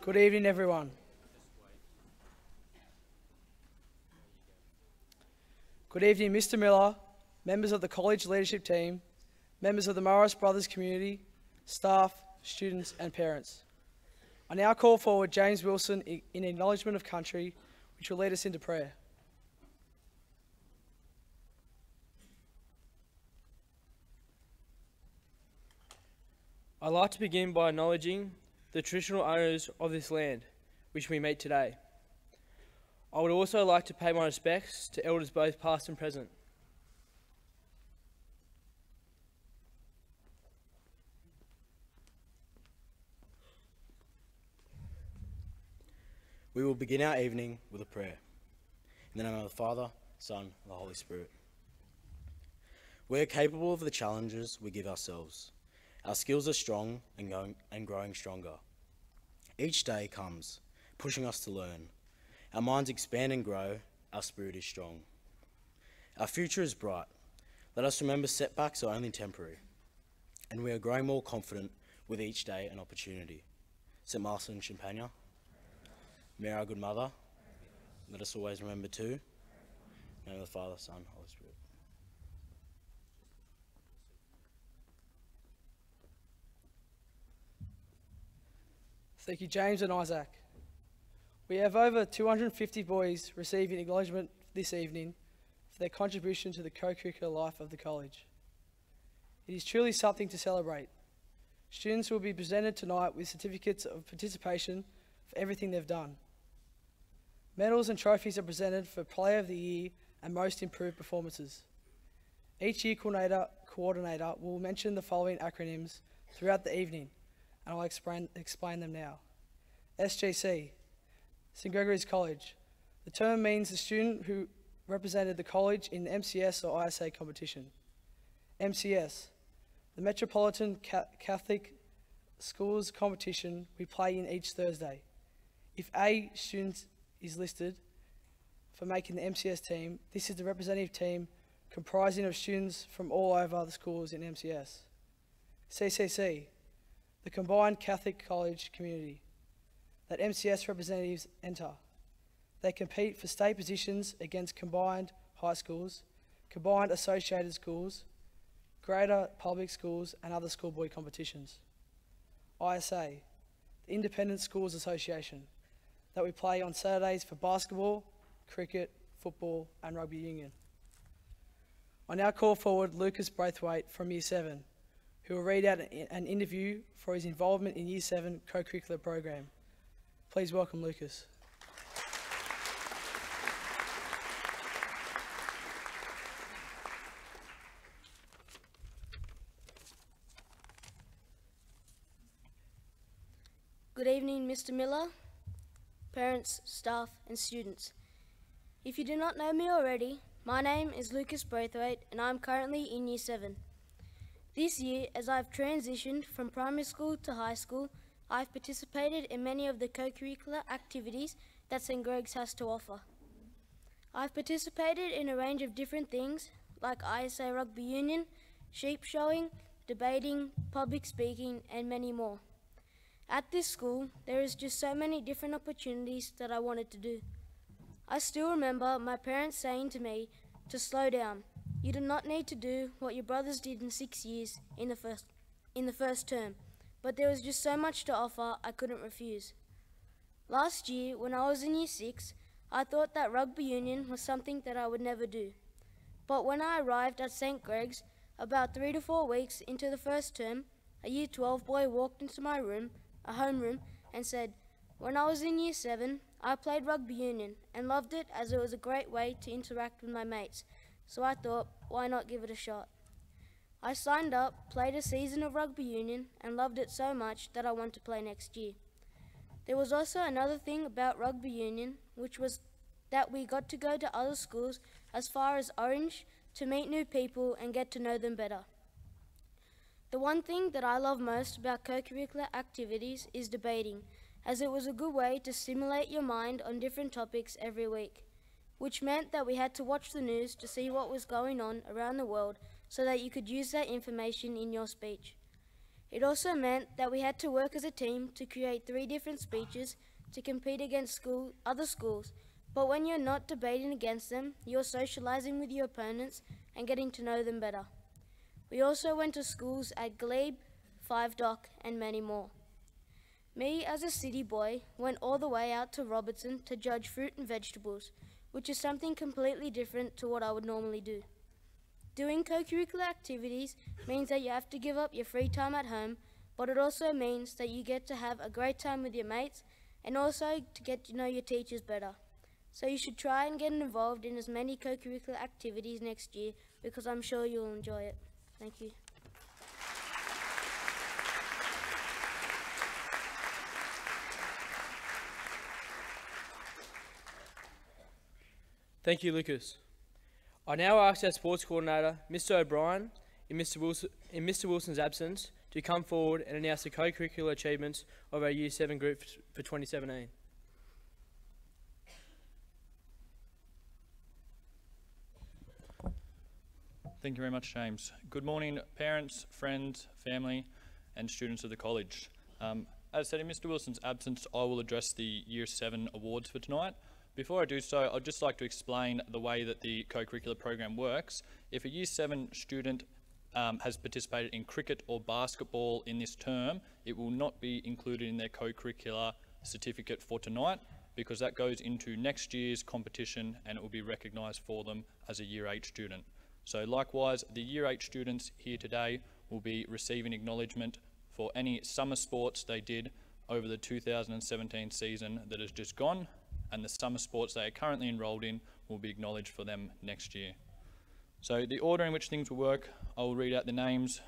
Good evening, everyone. Good evening, Mr. Miller, members of the college leadership team, members of the Morris Brothers community, staff, students and parents. I now call forward James Wilson in acknowledgement of country, which will lead us into prayer. I'd like to begin by acknowledging the traditional owners of this land, which we meet today. I would also like to pay my respects to elders both past and present. We will begin our evening with a prayer. In the name of the Father, Son, and the Holy Spirit. We are capable of the challenges we give ourselves. Our skills are strong and growing stronger. Each day comes, pushing us to learn. Our minds expand and grow, our spirit is strong. Our future is bright. Let us remember setbacks are only temporary, and we are growing more confident with each day and opportunity. St. Martin Champagne, Mary, our good mother, let us always remember too. In the name of the Father, Son, Holy Spirit. Thank you, James and Isaac. We have over 250 boys receiving acknowledgement this evening for their contribution to the co-curricular life of the college. It is truly something to celebrate. Students will be presented tonight with certificates of participation for everything they've done. Medals and trophies are presented for Player of the Year and Most Improved Performances. Each year coordinator will mention the following acronyms throughout the evening, and I'll explain them now. SGC, St Gregory's College. The term means the student who represented the college in the MCS or ISA competition. MCS, the Metropolitan Catholic Schools competition we play in each Thursday. If A student is listed for making the MCS team, this is the representative team comprising of students from all over the schools in MCS. CCC, the Combined Catholic College Community, that MCS representatives enter. They compete for state positions against combined high schools, combined associated schools, greater public schools and other schoolboy competitions. ISA, the Independent Schools Association, that we play on Saturdays for basketball, cricket, football and rugby union. I now call forward Lucas Braithwaite from Year 7, who will read out an interview for his involvement in Year 7 co-curricular program. Please welcome Lucas. Good evening, Mr. Miller, parents, staff and students. If you do not know me already, my name is Lucas Braithwaite and I'm currently in Year 7. This year, as I've transitioned from primary school to high school, I've participated in many of the co-curricular activities that St Greg's has to offer. I've participated in a range of different things like ISA Rugby Union, sheep showing, debating, public speaking and many more. At this school, there is just so many different opportunities that I wanted to do. I still remember my parents saying to me to slow down. You do not need to do what your brothers did in 6 years in the first term, but there was just so much to offer I couldn't refuse. Last year, when I was in Year 6, I thought that rugby union was something that I would never do. But when I arrived at St Greg's, about 3 to 4 weeks into the first term, a Year 12 boy walked into my room, a homeroom, and said, "When I was in Year 7, I played rugby union and loved it as it was a great way to interact with my mates, so I thought, why not give it a shot?" I signed up, played a season of rugby union and loved it so much that I want to play next year. There was also another thing about rugby union, which was that we got to go to other schools as far as Orange to meet new people and get to know them better. The one thing that I love most about co-curricular activities is debating, as it was a good way to stimulate your mind on different topics every week, which meant that we had to watch the news to see what was going on around the world so that you could use that information in your speech. It also meant that we had to work as a team to create 3 different speeches to compete against other schools. But when you're not debating against them, you're socialising with your opponents and getting to know them better. We also went to schools at Glebe, Five Dock and many more. Me, as a city boy, went all the way out to Robertson to judge fruit and vegetables, which is something completely different to what I would normally do. Doing co-curricular activities means that you have to give up your free time at home, but it also means that you get to have a great time with your mates and also to get to know your teachers better. So you should try and get involved in as many co-curricular activities next year because I'm sure you'll enjoy it. Thank you. Thank you, Lucas. I now ask our sports coordinator, Mr. O'Brien, in Mr. Wilson's absence, to come forward and announce the co-curricular achievements of our Year 7 group for 2017. Thank you very much, James. Good morning, parents, friends, family, and students of the college. As said, in Mr. Wilson's absence, I will address the Year 7 awards for tonight. Before I do so, I'd just like to explain the way that the co-curricular program works. If a Year 7 student has participated in cricket or basketball in this term, it will not be included in their co-curricular certificate for tonight because that goes into next year's competition and it will be recognised for them as a Year 8 student. So likewise, the Year 8 students here today will be receiving acknowledgement for any summer sports they did over the 2017 season that has just gone, and the summer sports they are currently enrolled in will be acknowledged for them next year. So the order in which things will work, I will read out the names,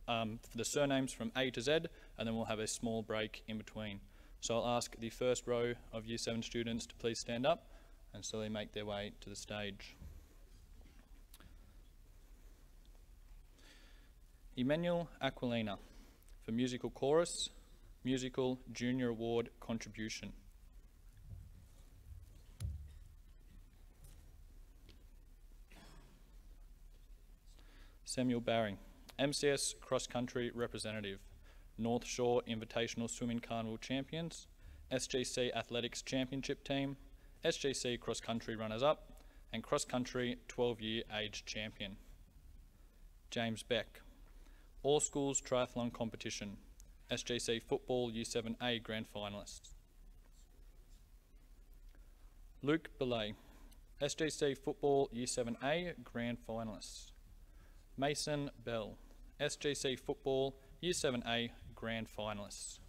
the surnames from A to Z, and then we'll have a small break in between. So I'll ask the first row of Year 7 students to please stand up and slowly make their way to the stage. Emmanuel Aquilina for Musical Chorus, Musical Junior Award Contribution. Samuel Barry, MCS Cross Country Representative, North Shore Invitational Swimming Carnival Champions, SGC Athletics Championship Team, SGC Cross Country Runners-Up, and Cross Country 12-Year Age Champion. James Beck, All Schools Triathlon Competition, SGC Football Year 7A Grand Finalist. Luke Belay, SGC Football Year 7A Grand Finalist. Mason Bell, SGC Football Year 7A Grand Finalist.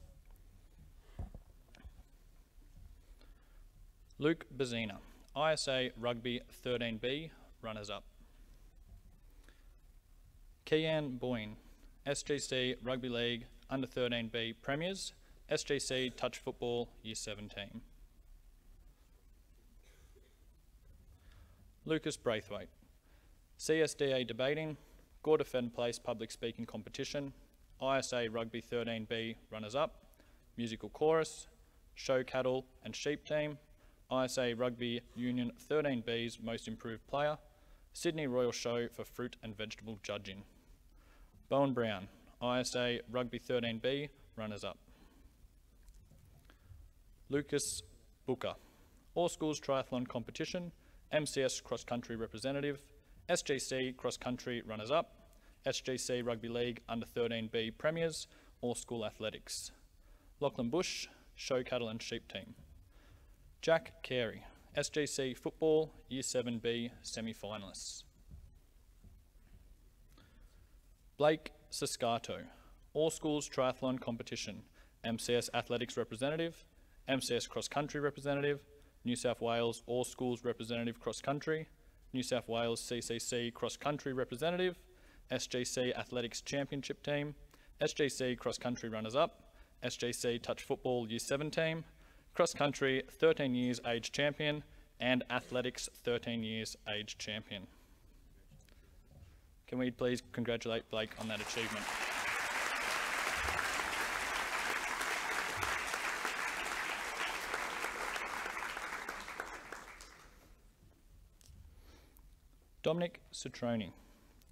Luke Bazina, ISA Rugby 13B Runners-Up. Kian Boyne, SGC Rugby League Under 13B Premiers, SGC Touch Football Year 7 team. Lucas Braithwaite, CSDA Debating, Gorda Fenn Place Public Speaking Competition, ISA Rugby 13B Runners-Up, Musical Chorus, Show Cattle and Sheep Team, ISA Rugby Union 13B's Most Improved Player, Sydney Royal Show for Fruit and Vegetable Judging. Bowen Brown, ISA Rugby 13B Runners-Up. Lucas Booker, All Schools Triathlon Competition, MCS Cross Country Representative, SGC Cross Country Runners-Up, SGC Rugby League Under 13B Premiers, All School Athletics. Lachlan Bush, Show Cattle and Sheep Team. Jack Carey, SGC Football Year 7B Semi-Finalists. Blake Siscato, All Schools Triathlon Competition, MCS Athletics Representative, MCS Cross Country Representative, New South Wales All Schools Representative Cross Country, New South Wales CCC Cross Country Representative, SGC Athletics Championship Team, SGC Cross Country Runners-Up, SGC Touch Football Year 7 Team, Cross Country 13 Years Age Champion, and Athletics 13 Years Age Champion. Can we please congratulate Blake on that achievement? Dominic Citroni,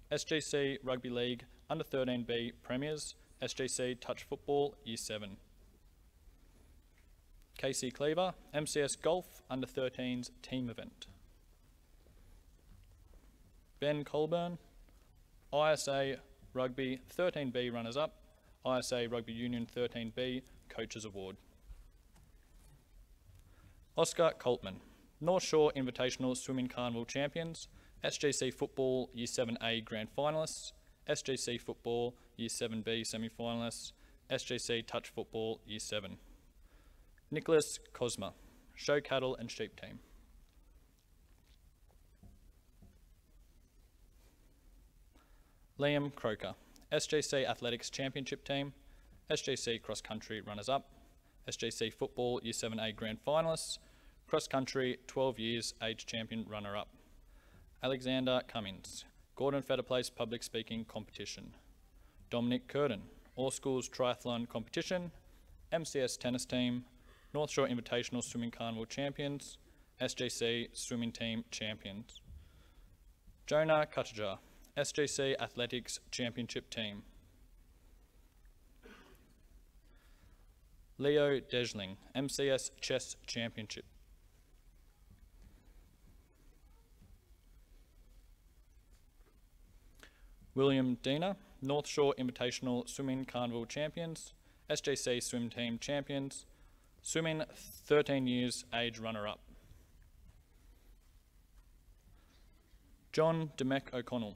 SGC Rugby League Under 13B Premiers, SGC Touch Football Year 7. KC Cleaver, MCS Golf Under 13s Team Event. Ben Colburn, ISA Rugby 13B Runners-Up, ISA Rugby Union 13B Coaches Award. Oscar Coltman, North Shore Invitational Swimming Carnival Champions, SGC Football Year 7A Grand Finalists, SGC Football Year 7B Semi-Finalists, SGC Touch Football Year 7. Nicholas Cosma, Show Cattle and Sheep Team. Liam Croker, SGC Athletics Championship Team, SGC Cross Country Runners-Up, SGC Football Year 7A Grand Finalists, Cross Country 12 Years Age Champion Runner-Up. Alexander Cummins, Gordon Feder Place Public Speaking Competition. Dominic Curtin, All Schools Triathlon Competition, MCS Tennis Team, North Shore Invitational Swimming Carnival Champions, SGC Swimming Team Champions. Jonah Kutajar, SGC Athletics Championship Team. Leo Desling, MCS Chess Championship. William Diener, North Shore Invitational Swimming Carnival Champions, SGC Swim Team Champions, Swimming 13 Years Age Runner-Up. John Demek O'Connell,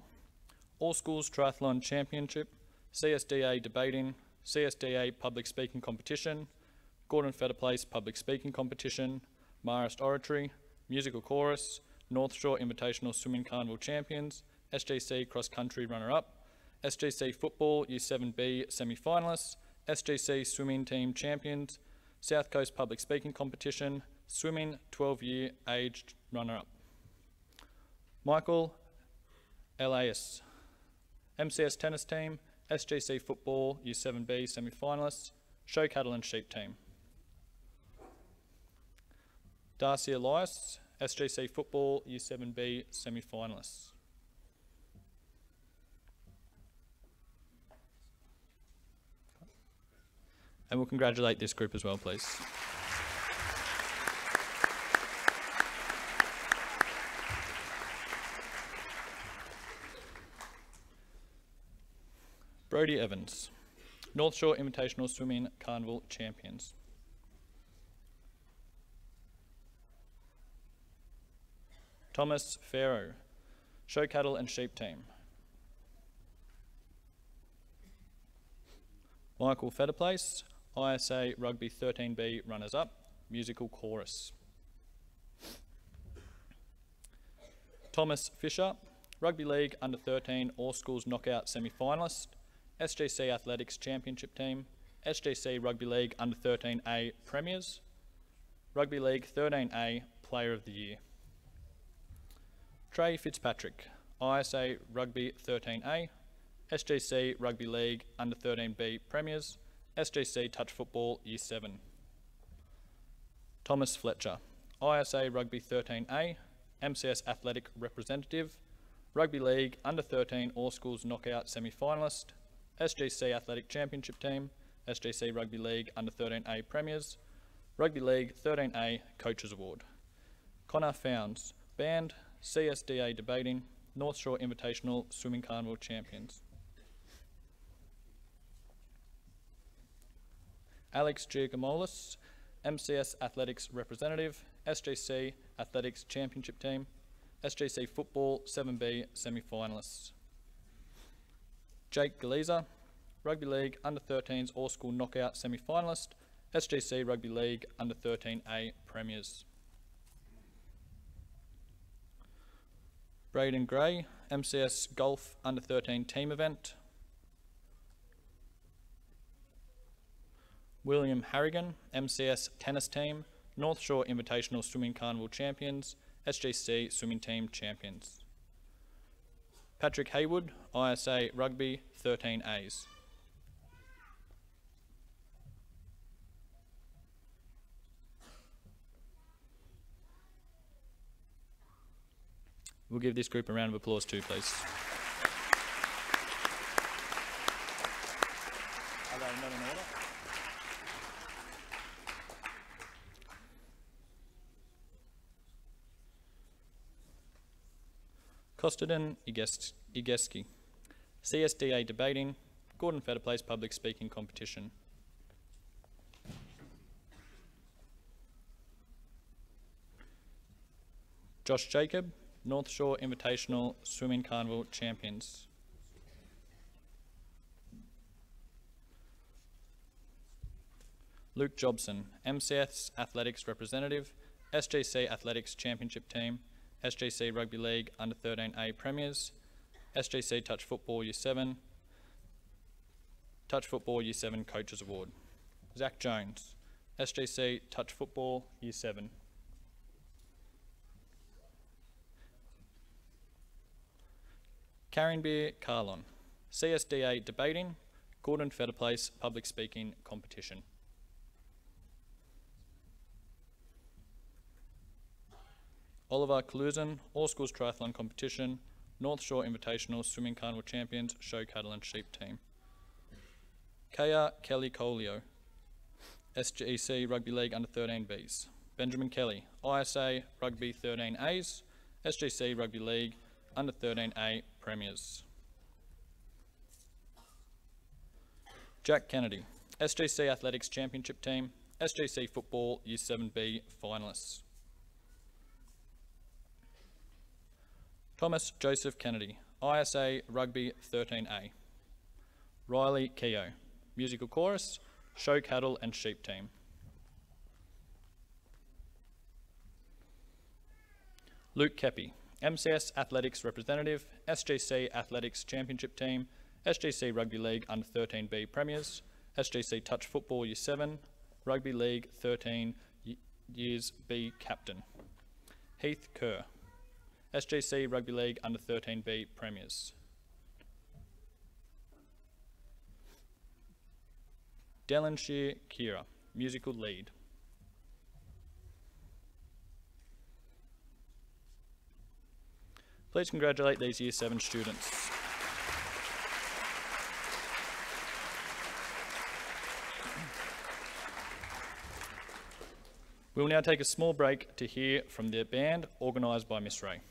All Schools Triathlon Championship, CSDA Debating, CSDA Public Speaking Competition, Gordon Feder Place Public Speaking Competition, Marist Oratory, Musical Chorus, North Shore Invitational Swimming Carnival Champions, SGC Cross Country Runner-Up, SGC Football Year 7B Semi-Finalists, SGC Swimming Team Champions, South Coast Public Speaking Competition, Swimming 12-Year Aged Runner-Up. Michael Elias, MCS Tennis Team, SGC Football Year 7B Semi-Finalists, Show Cattle and Sheep Team. Darcy Elias, SGC Football Year 7B Semi-Finalists. And we'll congratulate this group as well, please. Brodie Evans, North Shore Invitational Swimming Carnival Champions. Thomas Farrow, Show Cattle and Sheep Team. Michael Federplace, ISA Rugby 13B Runners-Up, Musical Chorus. Thomas Fisher, Rugby League Under 13 All Schools Knockout Semi-Finalist, SGC Athletics Championship Team, SGC Rugby League Under 13A Premiers, Rugby League 13A Player of the Year. Trey Fitzpatrick, ISA Rugby 13A, SGC Rugby League Under 13B Premiers, SGC Touch Football Year 7. Thomas Fletcher, ISA Rugby 13A, MCS Athletic Representative, Rugby League Under 13 All Schools Knockout Semi-Finalist, SGC Athletic Championship Team, SGC Rugby League Under 13A Premiers, Rugby League 13A Coaches Award. Connor Founds, Band, CSDA Debating, North Shore Invitational Swimming Carnival Champions. Alex Giacomolis, MCS Athletics Representative, SGC Athletics Championship Team, SGC Football 7B Semi-Finalists. Jake Galiza, Rugby League Under 13s All School Knockout Semi-Finalist, SGC Rugby League Under 13A Premiers. Braden Gray, MCS Golf Under 13 Team Event. William Harrigan, MCS Tennis Team, North Shore Invitational Swimming Carnival Champions, SGC Swimming Team Champions. Patrick Haywood, ISA Rugby 13As. We'll give this group a round of applause too, please. Costigan Igeski. CSDA debating, Gordon Feder Place public speaking competition. Josh Jacob, North Shore Invitational Swimming Carnival champions. Luke Jobson, MCS Athletics representative, SGC Athletics Championship team, SGC Rugby League Under 13A Premiers, SGC Touch Football Year 7, Touch Football Year 7 Coaches Award. Zach Jones, SGC Touch Football Year 7. Karen Beer Carlon, CSDA debating, Gordon Feder Place public speaking competition. Oliver Kaluzan, All Schools Triathlon competition, North Shore Invitational Swimming Carnival champions, show cattle and sheep team. Kaya Kelly Colio, SGC Rugby League Under 13Bs. Benjamin Kelly, ISA Rugby 13As, SGC Rugby League Under 13A Premiers. Jack Kennedy, SGC Athletics Championship team, SGC Football Year 7B finalists. Thomas Joseph Kennedy, ISA Rugby 13A. Riley Keogh, musical chorus, show cattle and sheep team. Luke Kepi, MCS Athletics representative, SGC Athletics Championship team, SGC Rugby League Under 13B Premiers, SGC Touch Football Year 7, Rugby League 13 Years B captain. Heath Kerr, SGC Rugby League Under 13B Premiers. Delanshire Kira, musical lead. Please congratulate these Year 7 students. We will now take a small break to hear from the band organised by Miss Ray.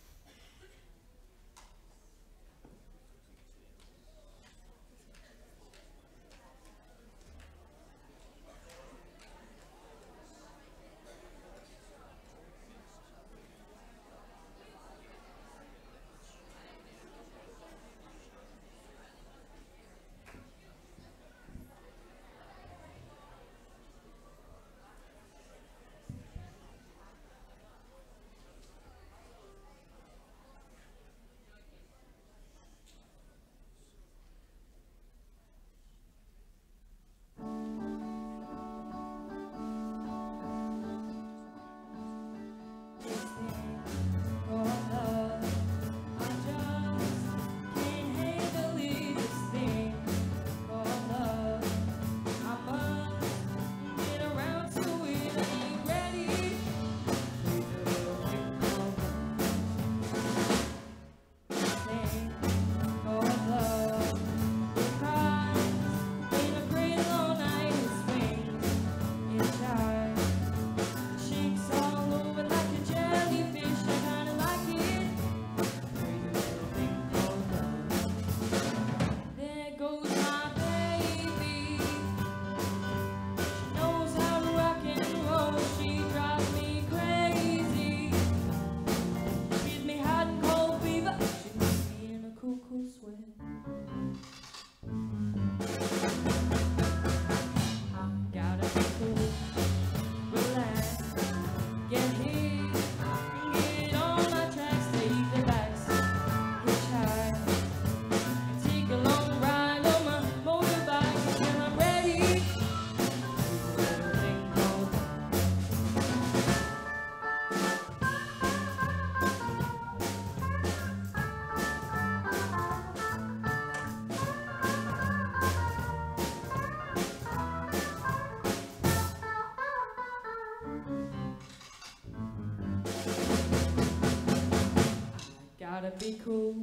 Gotta be cool,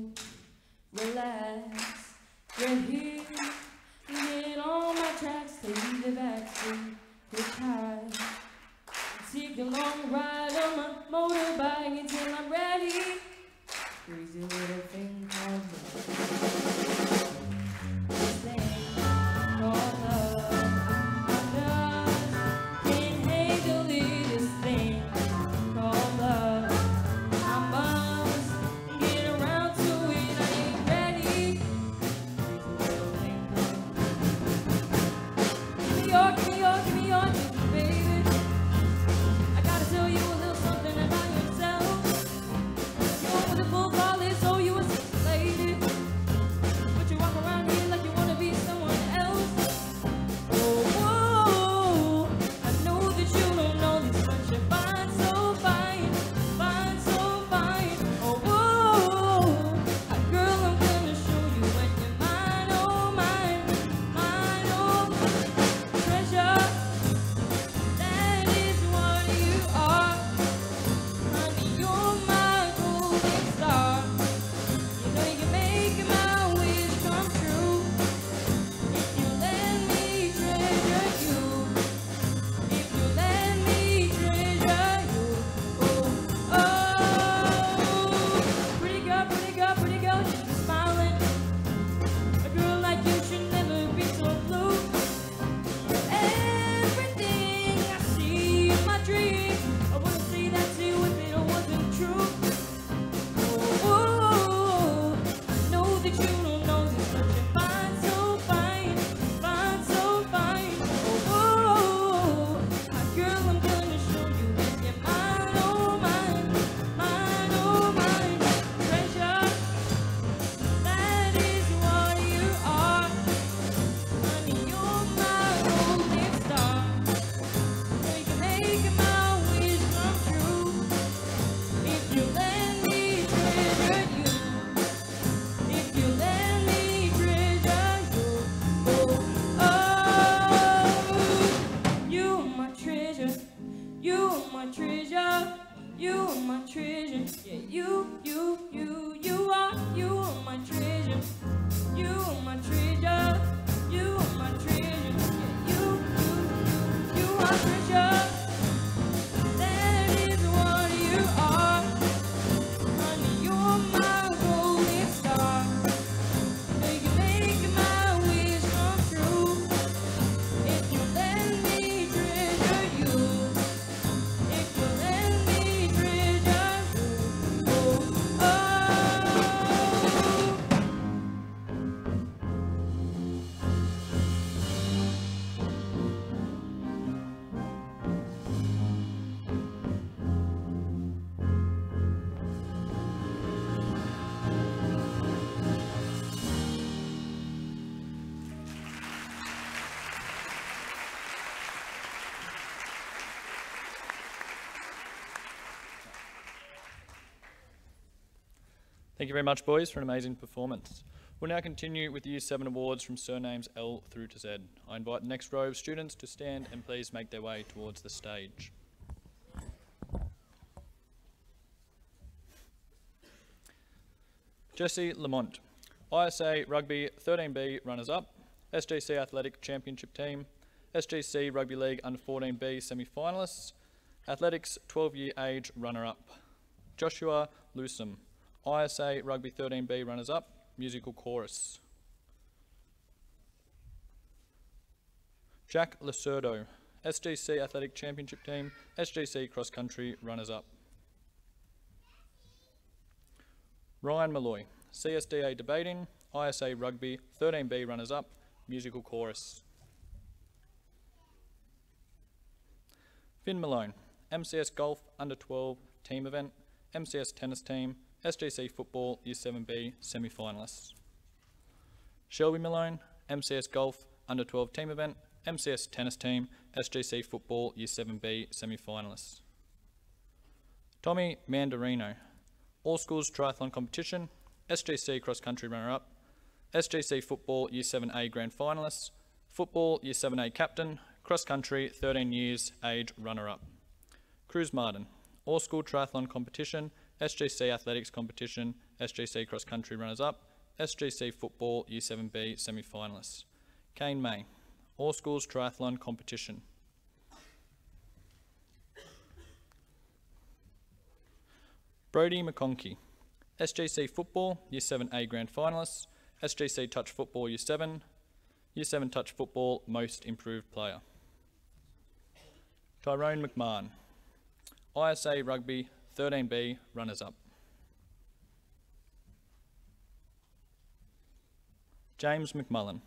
relax, get here, get on my tracks, take the backseat, hitchhike, take a long ride on my motorbike until I'm ready. crazy little thing called love. This thing called love. I just can't handle it. This thing called love. I must get around to it. I ain't ready. Crazy little thing called give me your, baby. I gotta tell you a little something about yourself. You're with a full ball, so you a sexy lady. But you walk around here like you wanna be someone else. Oh, whoa, I know that you don't know this, but you're fine, so fine, fine, so fine. Oh, whoa, girl, I'm gonna show you when you're mine, oh mine, mine, oh mine. Treasure, that is what you are. Honey, you're my golden star. You know you can make my wish come true if you let me treasure you. If you let me treasure you. Oh, oh. Pretty girl, you should be smiling. A girl like you should never be so blue. Everything I see in my dreams, I wouldn't say that to you if it wasn't true. Oh, I know that you don't know this, but you're fine, so fine, fine, so fine. Oh, girl, I'm gonna show you when you're mine, oh mine, mine, oh mine. Treasure, that is what you are. Honey, you're my golden star. So you can make my wish come true if you let me treasure you. If you let me treasure you. Oh, you're my treasure. You're my treasure. You're my treasure. Yeah, you are. You're my treasure. You're my treasure. You're my treasure. Yeah, you are treasure. That is what you are. Honey, you're my golden star. So you can make my wish come true if you let me treasure you. If you let me treasure you. Oh, Thank you very much, boys, for an amazing performance. We'll now continue with the Year 7 awards from surnames L through to Z. I invite the next row of students to stand and please make their way towards the stage. Jesse Lamont, ISA Rugby 13B runners-up, SGC Athletic Championship Team, SGC Rugby League Under 14B semi-finalists, Athletics 12-year age runner-up. Joshua Lusum, ISA Rugby 13B runners-up, musical chorus. Jack Lacerdo, SGC Athletic Championship Team, SGC Cross Country runners-up. Ryan Malloy, CSDA Debating, ISA Rugby 13B runners-up, musical chorus. Finn Malone, MCS Golf Under 12 Team Event, MCS Tennis Team, SGC Football Year 7B semi-finalists. Shelby Malone, MCS Golf Under 12 Team Event, MCS Tennis Team, SGC Football Year 7B semi-finalists. Tommy Mandarino, All Schools Triathlon Competition, SGC Cross Country runner-up, SGC Football Year 7A Grand Finalists, Football Year 7A Captain, Cross Country 13 years age runner-up. Cruz Martin, All School Triathlon Competition, SGC Athletics Competition, SGC Cross Country runners-up, SGC Football Year 7B semi-finalists. Kane May, All Schools Triathlon Competition. Brody McConkey, SGC Football, Year 7A Grand Finalists, SGC Touch Football Year 7, Year 7 Touch Football Most Improved Player. Tyrone McMahon, ISA Rugby 13B Runners-Up. James McMullen,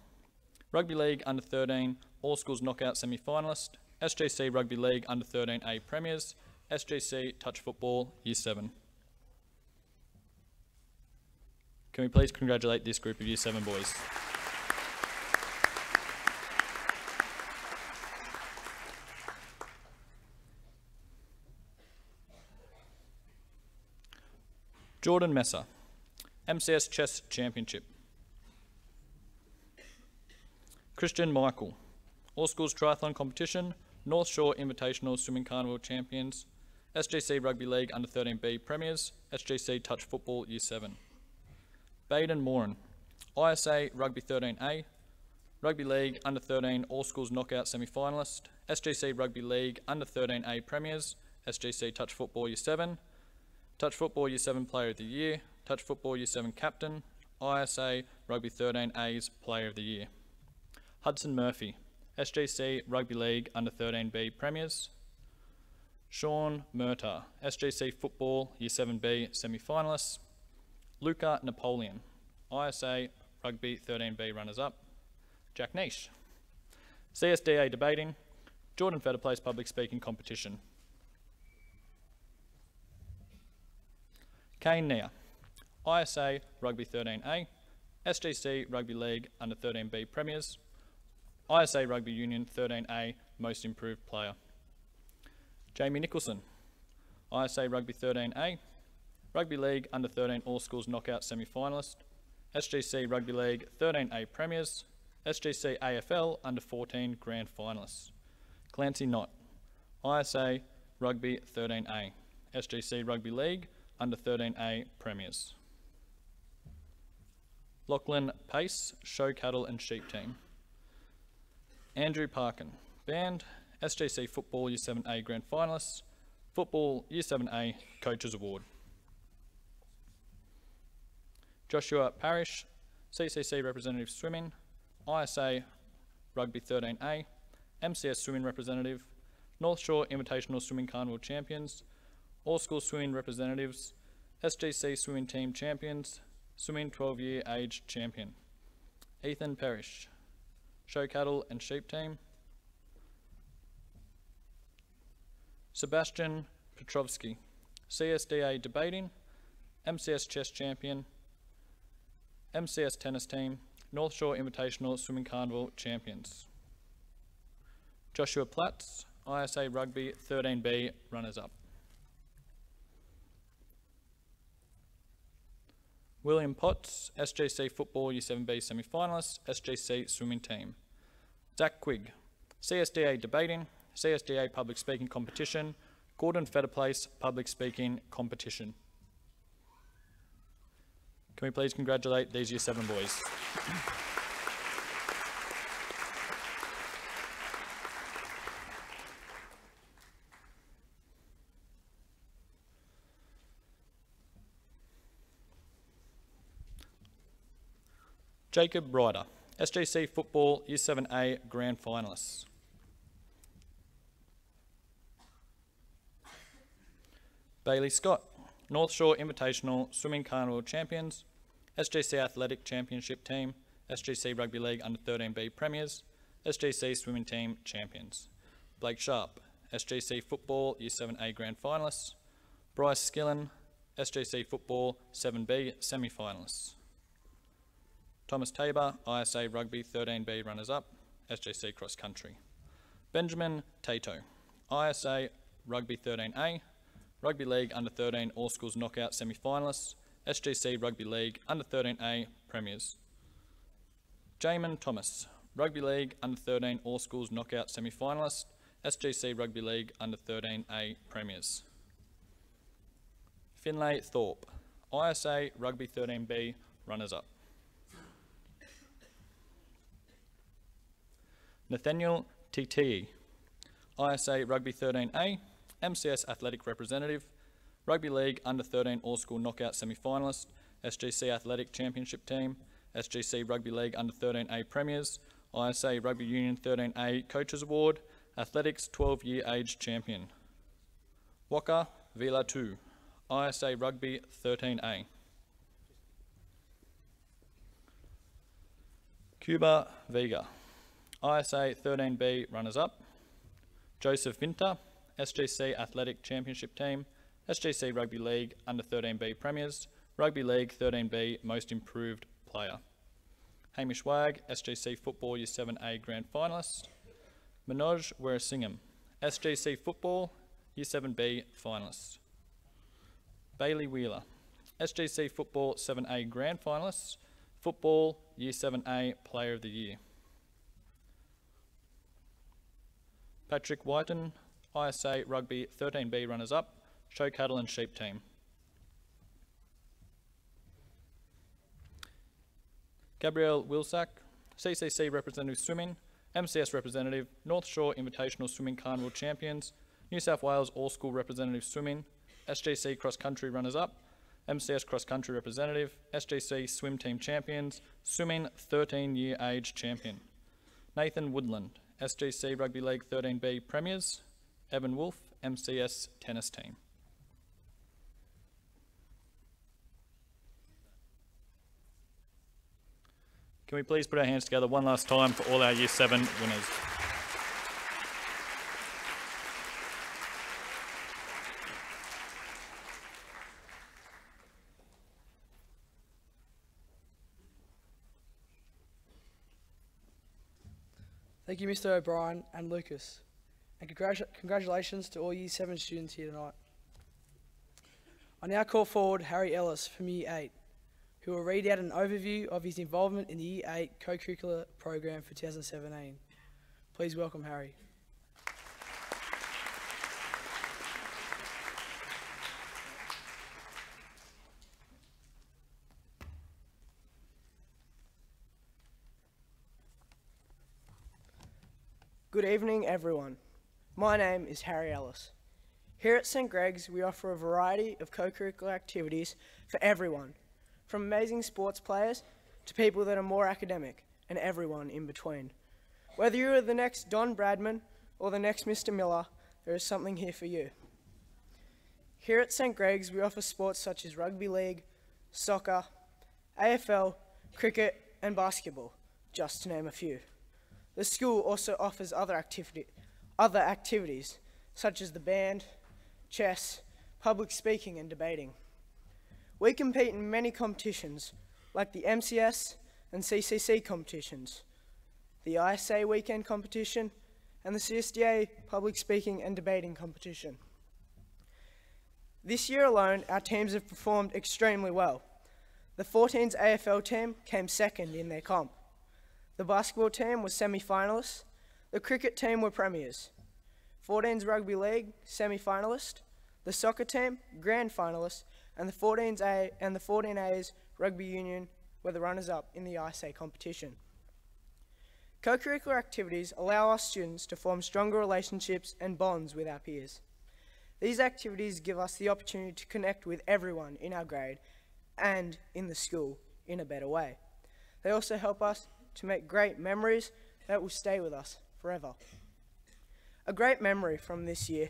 Rugby League Under 13 All Schools Knockout Semi-Finalist, SGC Rugby League Under 13A Premiers, SGC Touch Football Year 7. Can we please congratulate this group of Year 7 boys? Jordan Messer, MCS Chess Championship. Christian Michael, All Schools Triathlon Competition, North Shore Invitational Swimming Carnival Champions, SGC Rugby League Under 13B Premiers, SGC Touch Football Year 7. Baden Moran, ISA Rugby 13A, Rugby League Under 13 All Schools Knockout Semi-Finalist, SGC Rugby League Under 13A Premiers, SGC Touch Football Year 7, Touch Football Year 7 Player of the Year, Touch Football Year 7 Captain, ISA Rugby 13A's Player of the Year. Hudson Murphy, SGC Rugby League Under 13B Premiers. Sean Murtagh, SGC Football Year 7B Semi-Finalists. Luca Napoleon, ISA Rugby 13B Runners-Up. Jack Nish, CSDA Debating, Jordan Feder Place Public Speaking Competition. Kane Nia, ISA Rugby 13A, SGC Rugby League Under 13B Premiers, ISA Rugby Union 13A Most Improved Player. Jamie Nicholson, ISA Rugby 13A, Rugby League Under 13 All Schools Knockout Semi-Finalist, SGC Rugby League 13A Premiers, SGC AFL Under 14 Grand Finalists. Clancy Knott, ISA Rugby 13A, SGC Rugby League Under 13A Premiers. Lachlan Pace, Show Cattle and Sheep Team. Andrew Parkin, Band, SGC Football Year 7A Grand Finalists, Football Year 7A Coaches Award. Joshua Parrish, CCC Representative Swimming, ISA Rugby 13A, MCS Swimming Representative, North Shore Invitational Swimming Carnival Champions, All School Swimming Representatives, SGC Swimming Team Champions, Swimming 12-Year Age Champion. Ethan Parrish, Show Cattle and Sheep Team. Sebastian Petrovsky, CSDA Debating, MCS Chess Champion, MCS Tennis Team, North Shore Invitational Swimming Carnival Champions. Joshua Platts, ISA Rugby 13B Runners-Up. William Potts, SGC Football Year 7B Semi-Finalist, SGC Swimming Team. Zach Quigg, CSDA Debating, CSDA Public Speaking Competition, Gordon Feder Place Public Speaking Competition. Can we please congratulate these Year 7 boys? Jacob Ryder, SGC Football Year 7A Grand Finalists. Bailey Scott, North Shore Invitational Swimming Carnival Champions, SGC Athletic Championship Team, SGC Rugby League Under 13B Premiers, SGC Swimming Team Champions. Blake Sharp, SGC Football Year 7A Grand Finalists. Bryce Skillen, SGC Football 7B Semi-Finalists. Thomas Tabor, ISA Rugby 13B Runners-Up, SGC Cross Country. Benjamin Tato, ISA Rugby 13A, Rugby League Under 13 All Schools Knockout Semi-Finalists, SGC Rugby League Under 13A Premiers. Jamin Thomas, Rugby League Under 13 All Schools Knockout Semi-Finalist, SGC Rugby League Under 13A Premiers. Finlay Thorpe, ISA Rugby 13B Runners-Up. Nathaniel Titi, ISA Rugby 13A, MCS Athletic Representative, Rugby League Under-13 All-School Knockout Semi-Finalist, SGC Athletic Championship Team, SGC Rugby League Under-13A Premiers, ISA Rugby Union 13A Coaches Award, Athletics 12-Year Age Champion. Waka Vila 2, ISA Rugby 13A. Cuba Vega, ISA 13B Runners-Up. Joseph Vinter, SGC Athletic Championship Team, SGC Rugby League Under-13B Premiers, Rugby League 13B Most Improved Player. Hamish Wag, SGC Football Year 7A Grand Finalist. Manoj Weerasingham, SGC Football Year 7B Finalist. Bailey Wheeler, SGC Football 7A Grand Finalist, Football Year 7A Player of the Year. Patrick Whiten, ISA Rugby 13B Runners-Up, Show Cattle and Sheep Team. Gabrielle Wilsack, CCC Representative Swimming, MCS Representative, North Shore Invitational Swimming Carnival Champions, New South Wales All-School Representative Swimming, SGC Cross Country Runners-Up, MCS Cross Country Representative, SGC Swim Team Champions, Swimming 13-Year Age Champion. Nathan Woodland, SGC Rugby League 13B Premiers, Evan Wolf, MCS Tennis Team. Can we please put our hands together one last time for all our Year 7 winners? Thank you, Mr. O'Brien and Lucas. And congratulations to all Year 7 students here tonight. I now call forward Harry Ellis from Year 8, who will read out an overview of his involvement in the Year 8 Co-Curricular program for 2017. Please welcome Harry. Good evening, everyone. My name is Harry Ellis. Here at St Greg's, we offer a variety of co-curricular activities for everyone, from amazing sports players to people that are more academic, and everyone in between. Whether you are the next Don Bradman or the next Mr. Miller, there is something here for you. Here at St Greg's, we offer sports such as rugby league, soccer, AFL, cricket, and basketball, just to name a few. The school also offers other activities, such as the band, chess, public speaking and debating. We compete in many competitions, like the MCS and CCC competitions, the ISA weekend competition, and the CSDA public speaking and debating competition. This year alone, our teams have performed extremely well. The 14's AFL team came second in their comp. The basketball team was semi-finalists. The cricket team were premiers. 14's rugby league, semi-finalist. The soccer team, grand finalists. And the 14's A and the 14A's rugby union were the runners-up in the ISA competition. Co-curricular activities allow our students to form stronger relationships and bonds with our peers. These activities give us the opportunity to connect with everyone in our grade and in the school in a better way. They also help us to make great memories that will stay with us forever. A great memory from this year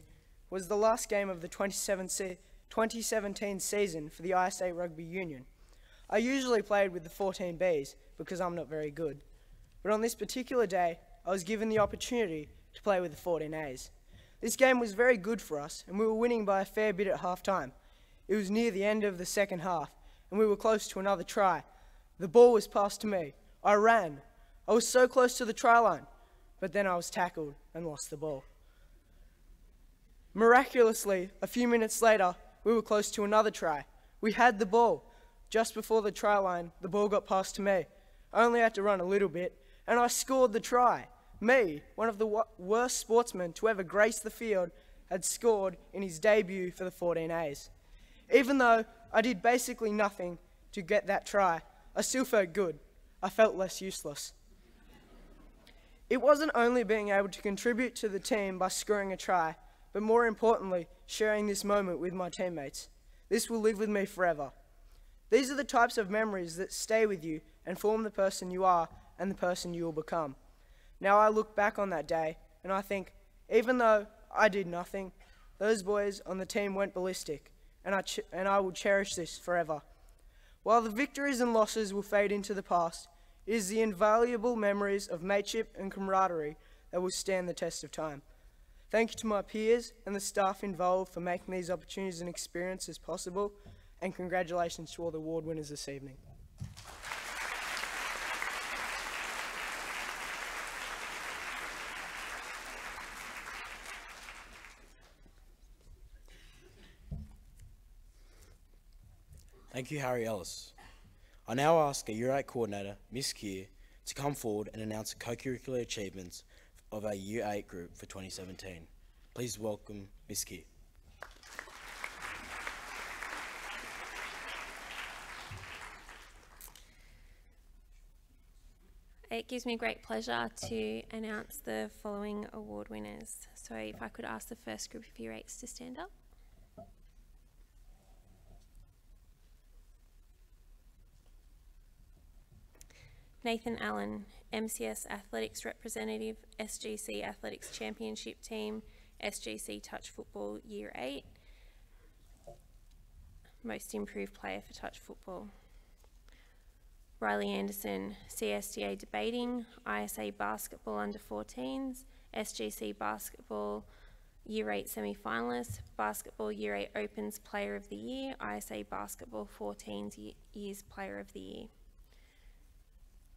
was the last game of the 2017 season for the ISA Rugby Union. I usually played with the 14Bs because I'm not very good, but on this particular day I was given the opportunity to play with the 14As. This game was very good for us and we were winning by a fair bit at half time. It was near the end of the second half and we were close to another try. The ball was passed to me. I ran. I was so close to the try line, but then I was tackled and lost the ball. Miraculously, a few minutes later, we were close to another try. We had the ball. Just before the try line, the ball got passed to me. I only had to run a little bit, and I scored the try. Me, one of the worst sportsmen to ever grace the field, had scored in his debut for the 14As. Even though I did basically nothing to get that try, I still felt good. I felt less useless. It wasn't only being able to contribute to the team by scoring a try, but more importantly, sharing this moment with my teammates. This will live with me forever. These are the types of memories that stay with you and form the person you are and the person you will become. Now I look back on that day and I think, even though I did nothing, those boys on the team went ballistic, and I will cherish this forever. While the victories and losses will fade into the past, it is the invaluable memories of mateship and camaraderie that will stand the test of time. Thank you to my peers and the staff involved for making these opportunities and experiences possible, and congratulations to all the award winners this evening. Thank you, Harry Ellis. I now ask our Year 8 coordinator, Miss Keir, to come forward and announce the co-curricular achievements of our Year 8 group for 2017. Please welcome Miss Keir. It gives me great pleasure to announce the following award winners. So if I could ask the first group of Year 8s to stand up. Nathan Allen, MCS Athletics Representative, SGC Athletics Championship Team, SGC Touch Football Year 8. Most Improved Player for Touch Football. Riley Anderson, CSDA Debating, ISA Basketball Under 14s, SGC Basketball Year 8 Semi-Finalist, Basketball Year 8 Opens Player of the Year, ISA Basketball 14s Years Player of the Year.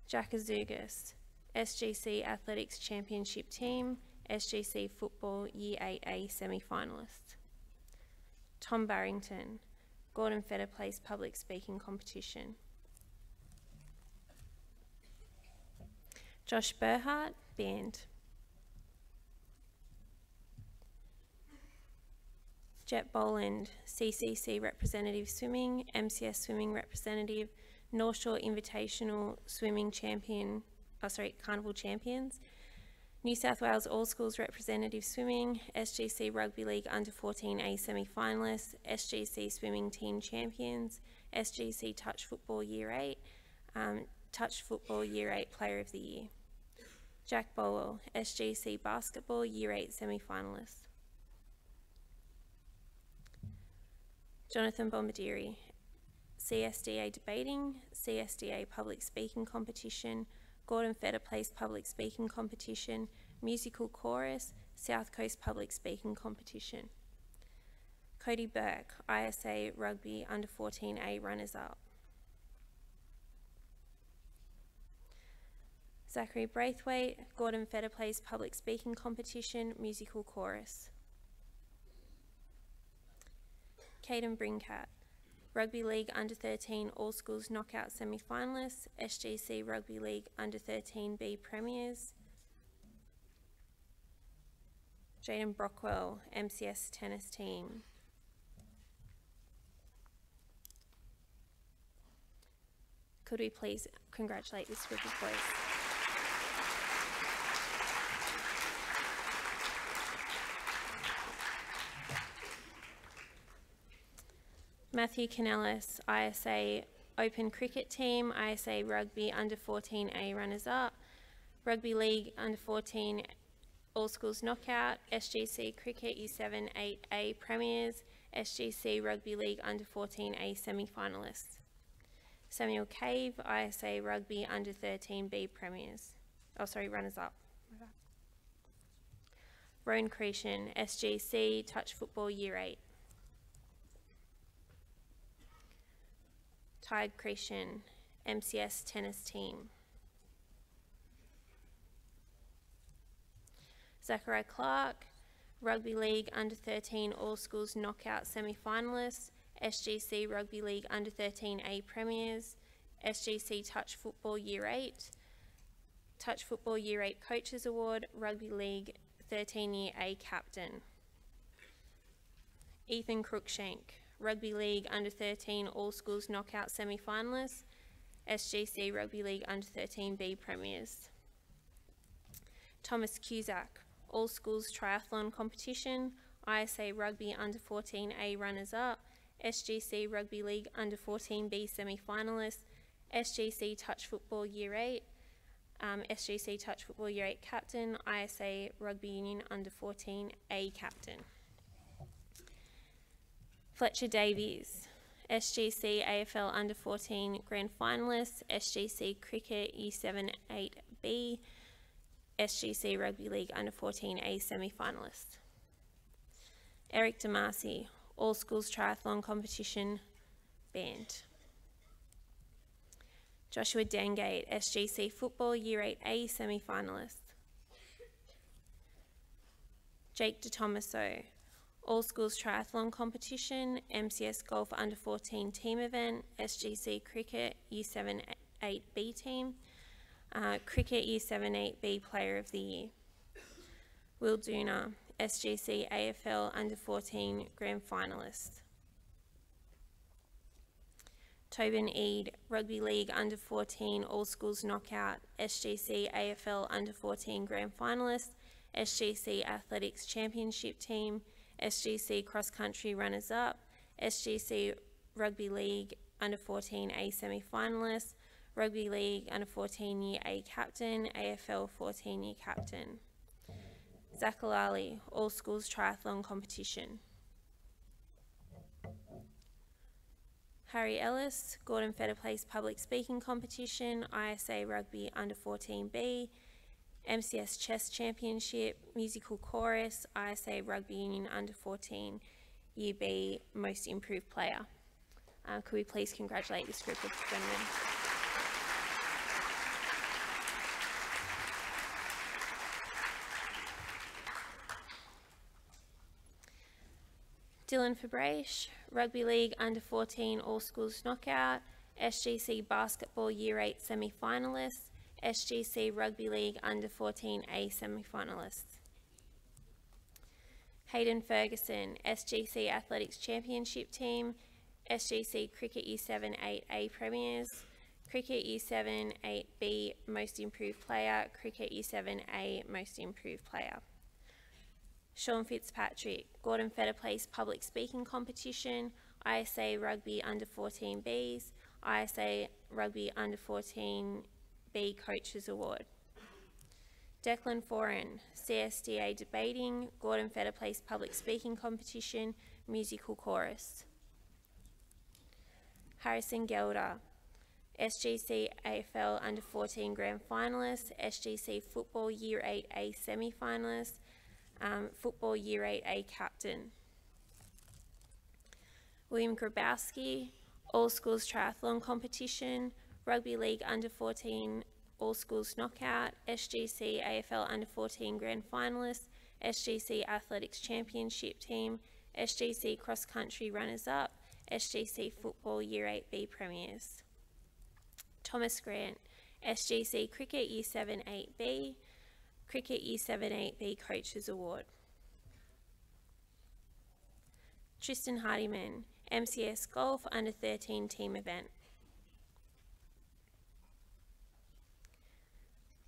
Jack Azugas, SGC Athletics Championship Team, SGC Football Year 8A Semi-Finalist. Tom Barrington, Gordon Feder Place Public Speaking Competition. Josh Burhart, Band. Jet Boland, CCC Representative Swimming, MCS Swimming Representative, North Shore Invitational Swimming Carnival Champions, New South Wales All Schools Representative Swimming, SGC Rugby League Under 14A Semi-Finalists, SGC Swimming Team Champions, SGC Touch Football Year 8, Touch Football Year 8 Player of the Year. Jack Bowell, SGC Basketball Year 8 Semi-Finalist. Jonathan Bombardieri, CSDA Debating, CSDA Public Speaking Competition, Gordon Feder Place Public Speaking Competition, Musical Chorus, South Coast Public Speaking Competition. Cody Burke, ISA Rugby Under 14A Runners-Up. Zachary Braithwaite, Gordon Feder Place Public Speaking Competition, Musical Chorus. Caden Brincat, Rugby League Under 13 All Schools Knockout Semi-Finalists, SGC Rugby League Under 13B Premiers. Jaden Brockwell, MCS Tennis Team. Could we please congratulate this group of boys? Matthew Canellis, ISA Open Cricket Team, ISA Rugby Under 14A Runners-Up, Rugby League Under 14 All Schools Knockout, SGC Cricket U7 8A Premiers, SGC Rugby League Under 14A Semi-Finalists. Samuel Cave, ISA Rugby Under 13B Premiers. Runners-Up. Rowan Cretion, SGC Touch Football Year 8. Ty Cretion, MCS Tennis Team. Zachary Clark, Rugby League Under 13 All Schools Knockout Semi-Finalists, SGC Rugby League Under 13A Premiers, SGC Touch Football Year 8, Touch Football Year 8 Coaches Award, Rugby League 13 Year A Captain. Ethan Cruikshank, Rugby League Under 13 All Schools Knockout Semi-Finalists, SGC Rugby League Under 13B Premiers. Thomas Cusack, All Schools Triathlon Competition, ISA Rugby Under 14A runners-up, SGC Rugby League Under 14B semi-finalists, SGC Touch Football Year 8, SGC Touch Football Year 8 captain, ISA Rugby Union Under 14A captain. Fletcher Davies, SGC AFL Under 14 Grand Finalist, SGC Cricket U7 8B, SGC Rugby League Under 14A semi-finalist. Eric Damasi, All Schools Triathlon Competition band. Joshua Dengate, SGC Football Year 8A semi-finalist. Jake DeTomaso, All Schools Triathlon Competition, MCS Golf Under 14 team event, SGC Cricket U7 8B team, Cricket U7 8B Player of the Year. Will Dooner, SGC AFL Under 14 Grand Finalist. Tobin Eade, Rugby League Under 14 All Schools Knockout, SGC AFL Under 14 Grand Finalist, SGC Athletics Championship Team, SGC Cross Country Runners-Up, SGC Rugby League Under 14 A Semi-Finalist, Rugby League Under 14 Year A Captain, AFL 14 Year Captain. Zach Alali, All Schools Triathlon Competition. Harry Ellis, Gordon Feder Place Public Speaking Competition, ISA Rugby Under 14B, MCS Chess Championship, Musical Chorus, ISA Rugby Union Under 14 Year B Most Improved Player. Could we please congratulate this group of gentlemen? Dylan Fabraish, Rugby League Under 14 All Schools Knockout, SGC Basketball Year 8 Semi-Finalist, SGC Rugby League Under 14A Semi-Finalist. Hayden Ferguson, SGC Athletics Championship Team, SGC Cricket U7 8A Premiers, Cricket U7 8B Most Improved Player, Cricket U7A Most Improved Player. Sean Fitzpatrick, Gordon Feder Place Public Speaking Competition, ISA Rugby Under 14Bs, ISA Rugby Under 14B Coaches Award. Declan Foran, CSDA Debating, Gordon Feder Place Public Speaking Competition, Musical Chorus. Harrison Gelder, SGC AFL Under 14 Grand Finalist, SGC Football Year 8A Semi-Finalist, Football Year 8A Captain. William Grabowski, All Schools Triathlon Competition, Rugby League Under 14 All Schools Knockout, SGC AFL Under 14 Grand Finalist, SGC Athletics Championship Team, SGC Cross Country Runners-Up, SGC Football Year 8B Premiers. Thomas Grant, SGC Cricket U7 8B, Cricket U7 8B Coaches Award. Tristan Hardiman, MCS Golf Under 13 Team Event.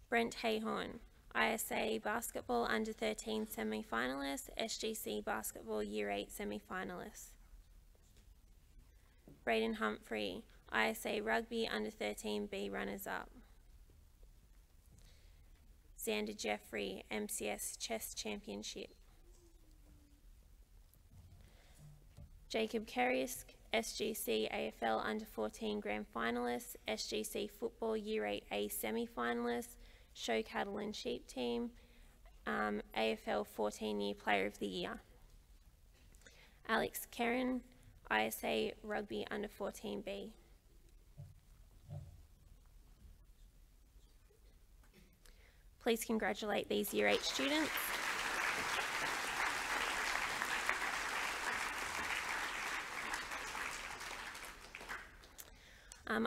Brent Hayhorn, ISA Basketball Under 13 Semi-Finalist, SGC Basketball Year 8 Semi-Finalist. Braden Humphrey, ISA Rugby Under 13B Runners-Up. Xander Jeffrey, MCS Chess Championship. Jacob Kerrisk, SGC AFL Under 14 Grand Finalist, SGC Football Year 8A Semi-Finalist, Show Cattle and Sheep Team, AFL 14 Year Player of the Year. Alex Kerrin, ISA Rugby Under 14B. Please congratulate these Year 8 students.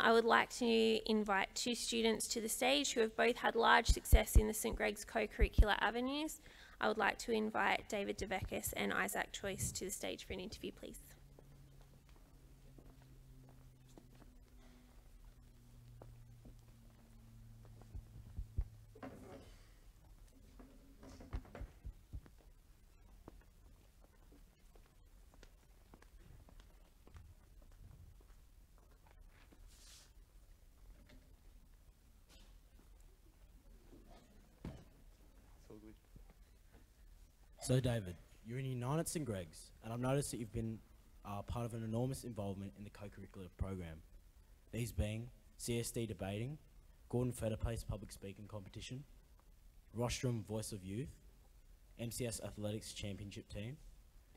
I would like to invite two students to the stage who have both had large success in the St Greg's Co-Curricular avenues. I would like to invite David DeVekis and Isaac Choice to the stage for an interview, please. So David, you're in Year 9 at St Greg's, and I've noticed that you've been part of an enormous involvement in the co-curricular program. These being CSD debating, Gordon Federpace public speaking competition, Rostrum Voice of Youth, MCS Athletics Championship Team,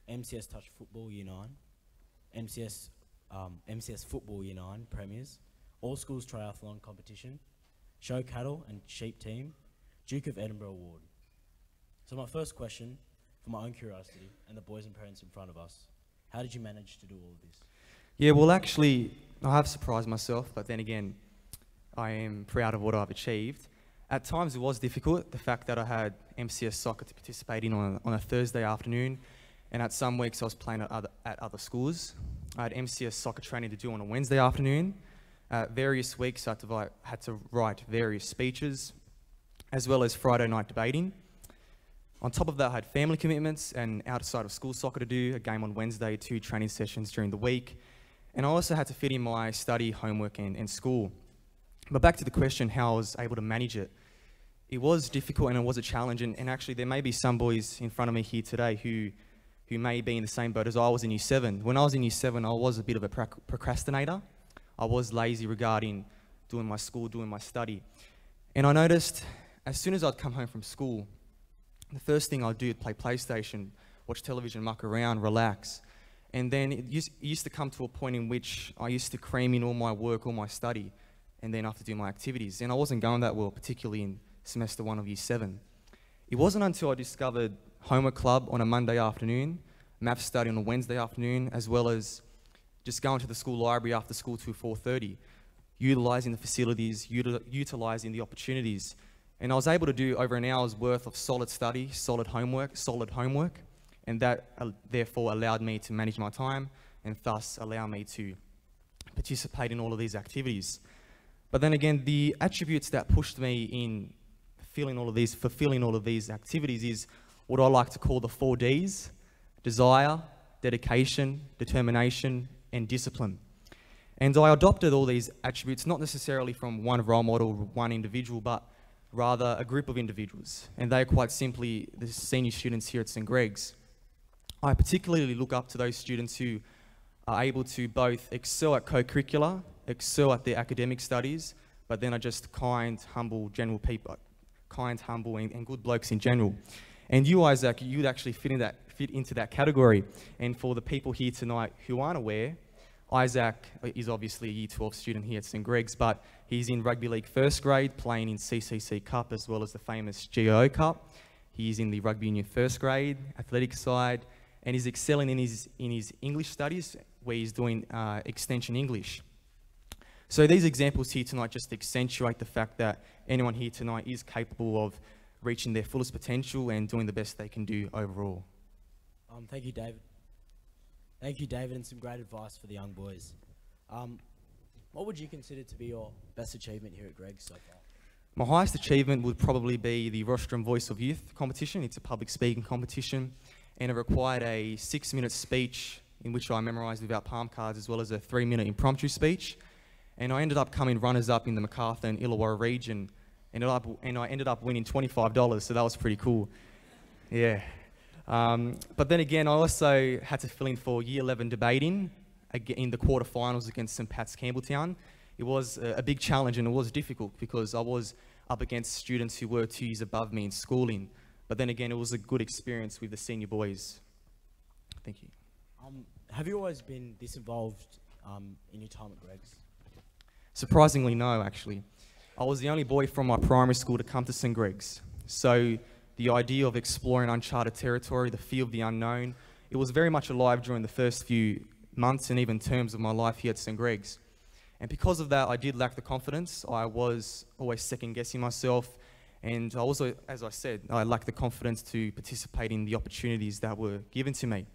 MCS Touch Football Year 9, MCS Football Year 9 Premiers, All Schools Triathlon Competition, Show Cattle and Sheep Team, Duke of Edinburgh Award. So my first question, for my own curiosity, and the boys and parents in front of us, how did you manage to do all of this? Yeah, well actually, I have surprised myself, but then again, I am proud of what I've achieved. At times it was difficult, the fact that I had MCS soccer to participate in on a Thursday afternoon, and at some weeks I was playing at other schools. I had MCS soccer training to do on a Wednesday afternoon. Various weeks I had to write various speeches, as well as Friday night debating. On top of that, I had family commitments and outside of school soccer to do, a game on Wednesday, 2 training sessions during the week. And I also had to fit in my study, homework and school. But back to the question, how I was able to manage it. It was difficult and it was a challenge, and actually there may be some boys in front of me here today who may be in the same boat as I was in Year 7. When I was in Year 7, I was a bit of a procrastinator. I was lazy regarding doing my school, doing my study. And I noticed as soon as I'd come home from school, the first thing I'd do is play PlayStation, watch television, muck around, relax. And then it used to come to a point in which I used to cram in all my work, all my study, and then I have to do my activities. And I wasn't going that well, particularly in semester 1 of Year 7. It wasn't until I discovered homework club on a Monday afternoon, maths study on a Wednesday afternoon, as well as just going to the school library after school till 4:30, utilising the facilities, utilising the opportunities. And I was able to do over an hour's worth of solid study, solid homework, and that therefore allowed me to manage my time and thus allow me to participate in all of these activities. But then again, the attributes that pushed me in fulfilling all of these activities is what I like to call the 4 Ds: desire, dedication, determination, and discipline. And I adopted all these attributes not necessarily from one role model, one individual, but rather a group of individuals. And they are quite simply the senior students here at St Greg's. I particularly look up to those students who are able to both excel at co-curricular, excel at their academic studies, but then are just kind, humble, general people, and good blokes in general. And you, Isaac, you'd actually fit into that category. And for the people here tonight who aren't aware, Isaac is obviously a Year 12 student here at St Greg's, but he's in Rugby League first grade, playing in CCC Cup as well as the famous GO Cup. He's in the Rugby Union first grade, athletic side, and he's excelling in his English studies, where he's doing extension English. So these examples here tonight just accentuate the fact that anyone here tonight is capable of reaching their fullest potential and doing the best they can do overall. Thank you, David. Thank you, David, and some great advice for the young boys. What would you consider to be your best achievement here at Greg's so far? My highest achievement would probably be the Rostrum Voice of Youth competition. It's a public speaking competition, and it required a 6-minute speech in which I memorised without palm cards, as well as a 3-minute impromptu speech. And I ended up coming runners-up in the Macarthur and Illawarra region, and I ended up winning $25, so that was pretty cool. Yeah. But then again, I also had to fill in for Year 11 debating in the quarterfinals against St Pat's Campbelltown. It was a big challenge, and it was difficult because I was up against students who were 2 years above me in schooling. But then again, it was a good experience with the senior boys. Thank you. Have you always been this involved in your time at Greg's? Surprisingly, no, actually. I was the only boy from my primary school to come to St Greg's. So the idea of exploring uncharted territory, the fear of the unknown, it was very much alive during the first few months and even terms of my life here at St Greg's. And because of that, I did lack the confidence. I was always second-guessing myself. And I also, as I said, I lacked the confidence to participate in the opportunities that were given to me.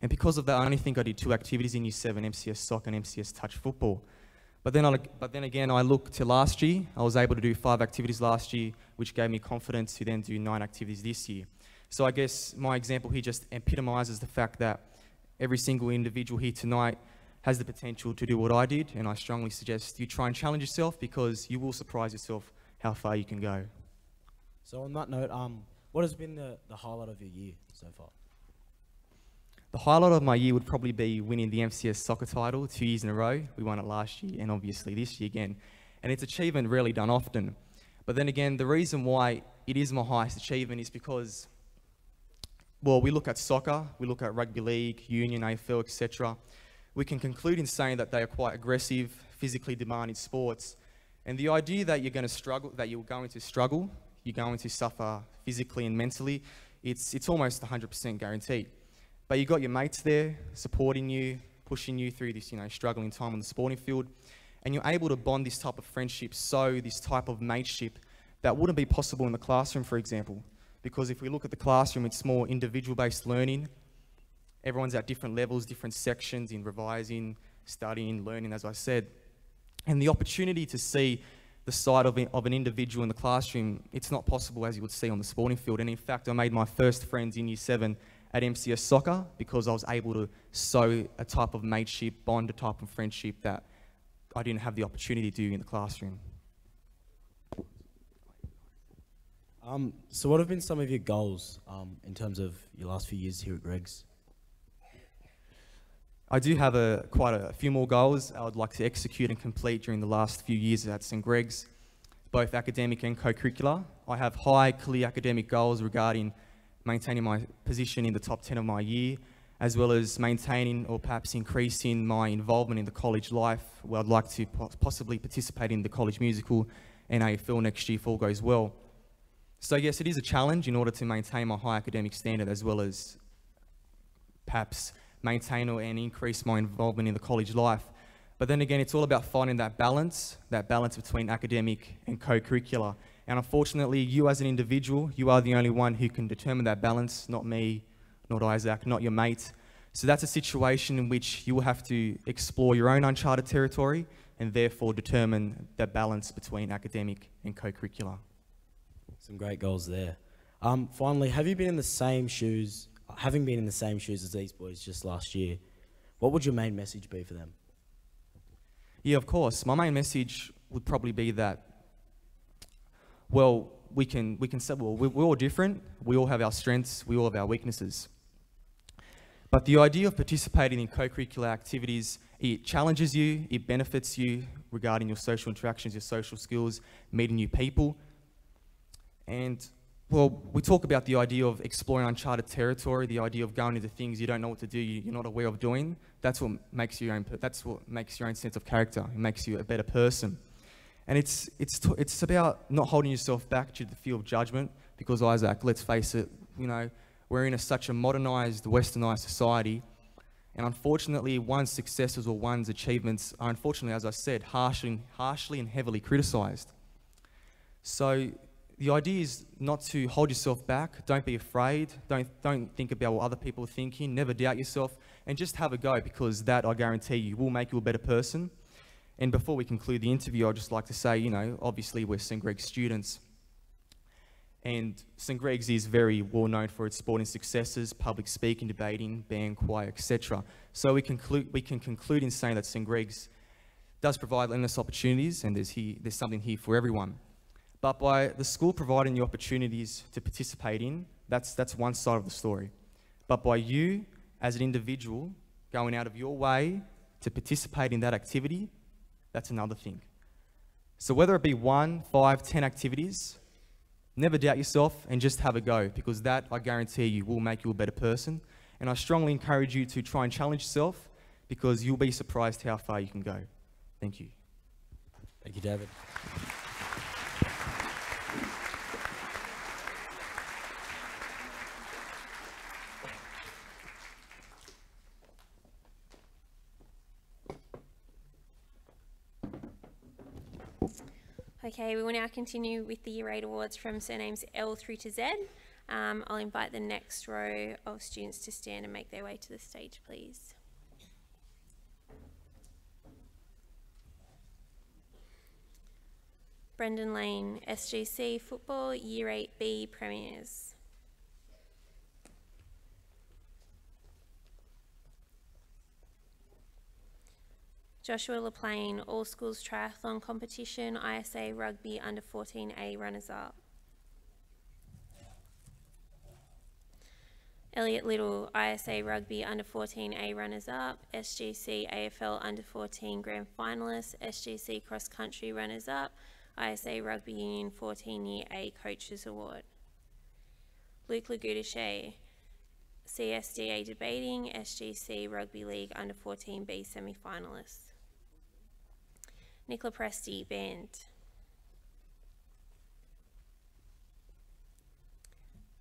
And because of that, I only think I did 2 activities in Year 7, MCS Soccer and MCS Touch Football. But then again, I look to last year. I was able to do 5 activities last year, which gave me confidence to then do 9 activities this year. So I guess my example here just epitomises the fact that every single individual here tonight has the potential to do what I did, and I strongly suggest you try and challenge yourself, because you will surprise yourself how far you can go. So on that note, What has been the highlight of your year so far? The highlight of my year would probably be winning the MCS soccer title 2 years in a row. We won it last year and obviously this year again. And it's achievement rarely done often. But then again, the reason why it is my highest achievement is because, well, we look at soccer, we look at rugby league, union, AFL, etc. We can conclude in saying that they are quite aggressive, physically demanding sports. And the idea that you're going to struggle, that you're going to struggle, you're going to suffer physically and mentally, it's almost 100% guaranteed. But you've got your mates there supporting you, pushing you through this, struggling time on the sporting field. And you're able to bond this type of friendship, sow this type of mateship that wouldn't be possible in the classroom, for example. Because if we look at the classroom, it's more individual-based learning. Everyone's at different levels, different sections in revising, studying, learning, as I said. And the opportunity to see the side of an individual in the classroom, it's not possible as you would see on the sporting field. And in fact, I made my first friends in Year 7 at MCS Soccer because I was able to sow a type of mateship, bond a type of friendship that I didn't have the opportunity to do in the classroom. So what have been some of your goals in terms of your last few years here at Greg's? I do have quite a few more goals I would like to execute and complete during the last few years at St Greg's, both academic and co-curricular. I have high, clear academic goals regarding maintaining my position in the top 10 of my year, as well as maintaining or perhaps increasing my involvement in the college life, where I'd like to possibly participate in the college musical and AFL next year if all goes well. So yes, it is a challenge in order to maintain my high academic standard, as well as perhaps maintain and increase my involvement in the college life. But then again, it's all about finding that balance between academic and co-curricular. And unfortunately, you as an individual, you are the only one who can determine that balance, not me, not Isaac, not your mate. So that's a situation in which you will have to explore your own uncharted territory and therefore determine that balance between academic and co-curricular. Some great goals there. Finally, having been in the same shoes as these boys just last year, what would your main message be for them? Yeah, of course. My main message would probably be that, well, we can say, well, we're all different. We all have our strengths. We all have our weaknesses. But the idea of participating in co-curricular activities, it challenges you, it benefits you regarding your social interactions, your social skills, meeting new people. And, well, we talk about the idea of exploring uncharted territory, the idea of going into things you don't know what to do, you're not aware of doing. That's what makes your own sense of character. It makes you a better person. And it's about not holding yourself back due to the fear of judgment, because Isaac, let's face it, we're in such a modernised, westernised society, and unfortunately one's successes or one's achievements are, unfortunately, as I said, harshly and heavily criticised. So the idea is not to hold yourself back. Don't be afraid. Don't think about what other people are thinking. Never doubt yourself, and just have a go, because that, I guarantee you, will make you a better person. And before we conclude the interview, I'd just like to say, obviously we're St Greg's students, and St Greg's is very well known for its sporting successes, public speaking, debating, band, choir, etc. So we can conclude in saying that St Greg's does provide endless opportunities, and there's something here for everyone. But by the school providing the opportunities to participate in, that's one side of the story. But by you, as an individual, going out of your way to participate in that activity, that's another thing. So whether it be 1, 5, 10 activities, never doubt yourself and just have a go, because that, I guarantee you, will make you a better person. And I strongly encourage you to try and challenge yourself, because you'll be surprised how far you can go. Thank you. Thank you, David. Okay, we will now continue with the Year 8 awards from surnames L through to Z. I'll invite the next row of students to stand and make their way to the stage, please. Brendan Lane, SGC Football, Year 8B Premiers. Joshua LaPlane, All Schools Triathlon Competition, ISA Rugby Under 14A Runners-Up. Elliot Little, ISA Rugby Under 14A runners-up, SGC AFL Under 14 Grand Finalist, SGC Cross Country runners-up, ISA Rugby Union 14-Year A Coaches Award. Luke Lagudache, CSDA Debating, SGC Rugby League Under 14B semi-finalist. Nicola Presti, Band.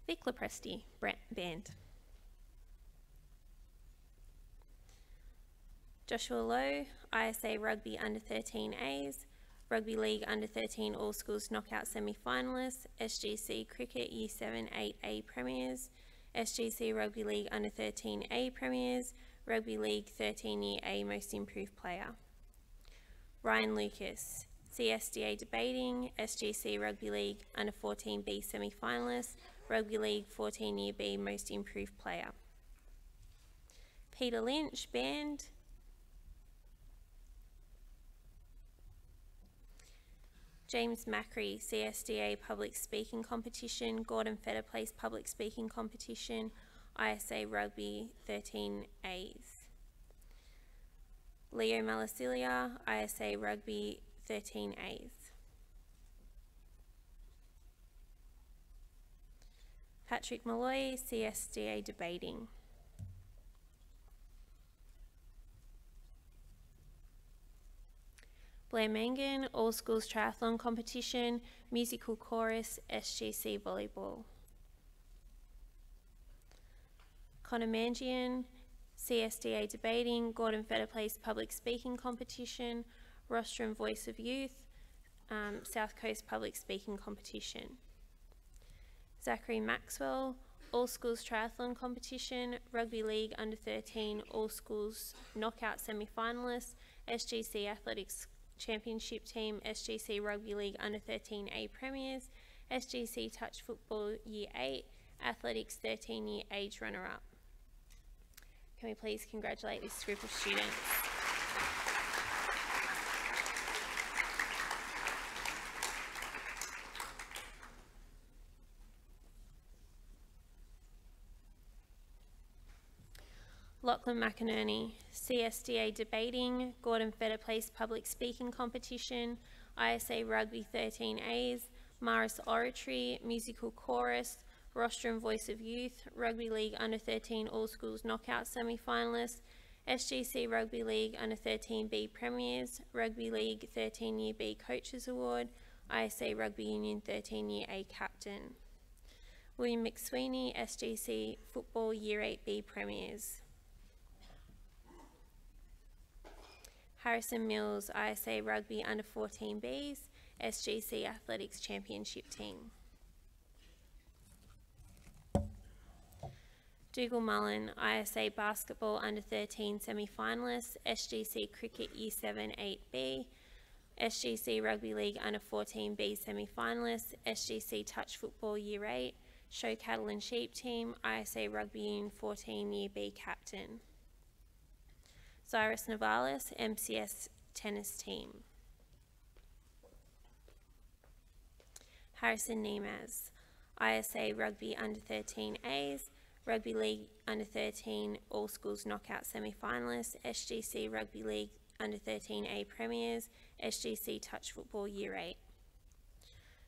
Vic Lepresti, Band. Joshua Lowe, ISA Rugby Under 13As, Rugby League Under 13 All Schools Knockout Semi-Finalist, SGC Cricket Year 7 8A Premiers, SGC Rugby League Under 13A Premiers, Rugby League 13-Year A Most Improved Player. Ryan Lucas, CSDA Debating, SGC Rugby League Under 14B Semi-Finalist, Rugby League 14-Year B Most Improved Player. Peter Lynch, Band. James Macri, CSDA Public Speaking Competition, Gordon Feder Place Public Speaking Competition, ISA Rugby 13As. Leo Malasilia, ISA Rugby 13As. Patrick Malloy, CSDA Debating. Blair Mangan, All Schools Triathlon Competition, Musical Chorus, SGC Volleyball. Connor Mangian, CSDA Debating, Gordon Feder Place Public Speaking Competition, Rostrum Voice of Youth, South Coast Public Speaking Competition. Zachary Maxwell, All Schools Triathlon Competition, Rugby League Under 13 All Schools Knockout Semi-Finalist, SGC Athletics Championship Team, SGC Rugby League Under 13A Premiers, SGC Touch Football Year 8, Athletics 13-Year Age Runner-Up. Can we please congratulate this group of students? Lachlan McInerney, CSDA Debating, Gordon Feder Place Public Speaking Competition, ISA Rugby 13As, Maris Oratory, Musical Chorus, Rostrum Voice of Youth, Rugby League Under 13 All Schools Knockout Semi-Finalist, SGC Rugby League Under 13B Premiers, Rugby League 13-Year B Coaches Award, ISA Rugby Union 13-Year A Captain. William McSweeney, SGC Football Year 8B Premiers. Harrison Mills, ISA Rugby Under 14Bs, SGC Athletics Championship Team. Dougal Mullen, ISA Basketball Under 13 Semi-Finalist, SGC Cricket Year 7 8B, SGC Rugby League Under 14B Semi-Finalist, SGC Touch Football Year 8, Show Cattle and Sheep Team, ISA Rugby Union 14-Year B Captain. Cyrus Navalis, MCS Tennis Team. Harrison Nemaz, ISA Rugby Under 13As, Rugby League Under 13 All Schools Knockout Semi-Finalist, SGC Rugby League Under 13A Premiers, SGC Touch Football Year 8.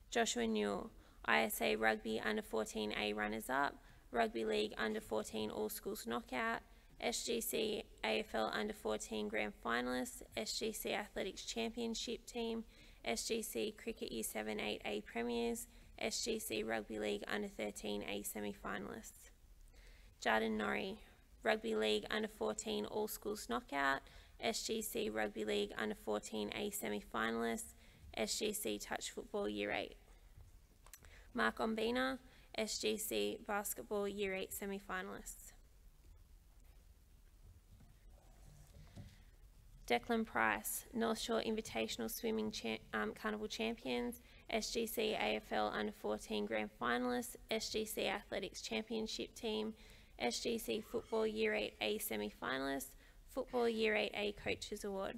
Joshua Newell, ISA Rugby Under 14A Runners-Up, Rugby League Under 14 All Schools Knockout, SGC AFL Under 14 Grand Finalist, SGC Athletics Championship Team, SGC Cricket Year 7 8A Premiers, SGC Rugby League Under 13A Semi-Finalists. Jarden Norrie, Rugby League Under 14 All Schools Knockout, SGC Rugby League Under 14A Semi-Finalists, SGC Touch Football Year 8. Mark Ombina, SGC Basketball Year 8 Semi-Finalists. Declan Price, North Shore Invitational Swimming Carnival Champions, SGC AFL Under 14 Grand Finalist, SGC Athletics Championship Team, SGC Football Year 8A Semi-Finalist, Football Year 8A Coaches Award.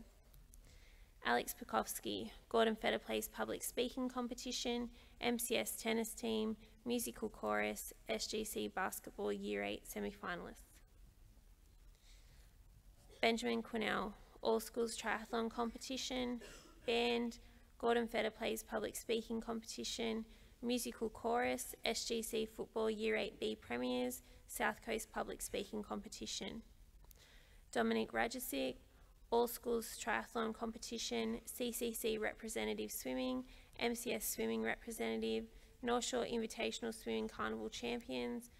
Alex Pekowski, Gordon Feder Place Public Speaking Competition, MCS Tennis Team, Musical Chorus, SGC Basketball Year 8 semi-finalists. Benjamin Quinnell, All Schools Triathlon Competition, Band, Gordon Feder Plays Public Speaking Competition, Musical Chorus, SGC Football Year 8B Premiers, South Coast Public Speaking Competition. Dominic Rajicic, All Schools Triathlon Competition, CCC Representative Swimming, MCS Swimming Representative, North Shore Invitational Swimming Carnival Champions,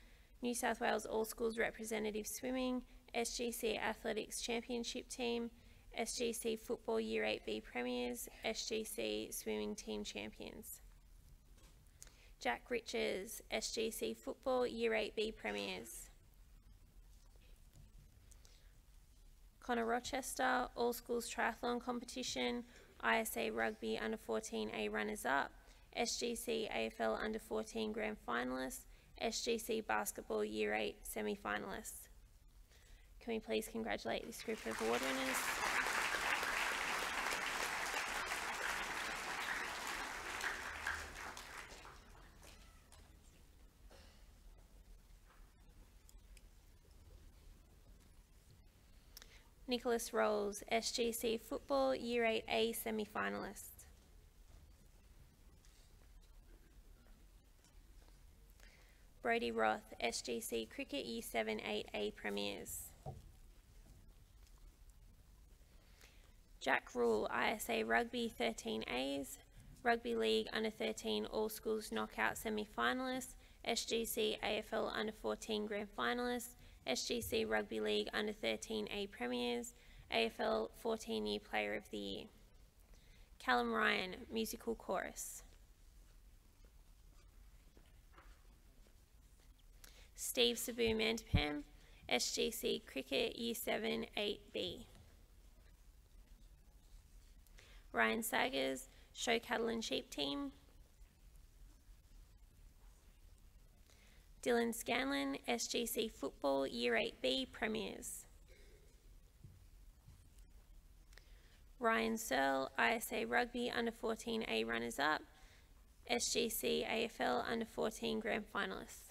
New South Wales All Schools Representative Swimming, SGC Athletics Championship Team, SGC Football Year 8B Premiers, SGC Swimming Team Champions. Jack Riches, SGC Football Year 8B Premiers. Connor Rochester, All Schools Triathlon Competition, ISA Rugby Under 14A Runners-Up, SGC AFL Under 14 Grand Finalists, SGC Basketball Year 8 Semi-Finalists. Can we please congratulate this group of award winners? Nicholas Rolls, SGC Football Year 8A Semi-Finalist. Brody Roth, SGC Cricket Year 7 8A Premiers. Jack Rule, ISA Rugby 13As, Rugby League Under 13 All Schools Knockout Semi-Finalists, SGC AFL Under 14 Grand Finalists, SGC Rugby League Under 13A Premiers, AFL 14-Year Player of the Year. Callum Ryan, Musical Chorus. Steve Sabu Mandapam, SGC Cricket Year 7 8B. Ryan Saggers, Show Cattle and Sheep Team. Dylan Scanlon, SGC Football Year 8B Premiers. Ryan Searle, ISA Rugby Under 14A Runners-Up, SGC AFL Under 14 Grand Finalists.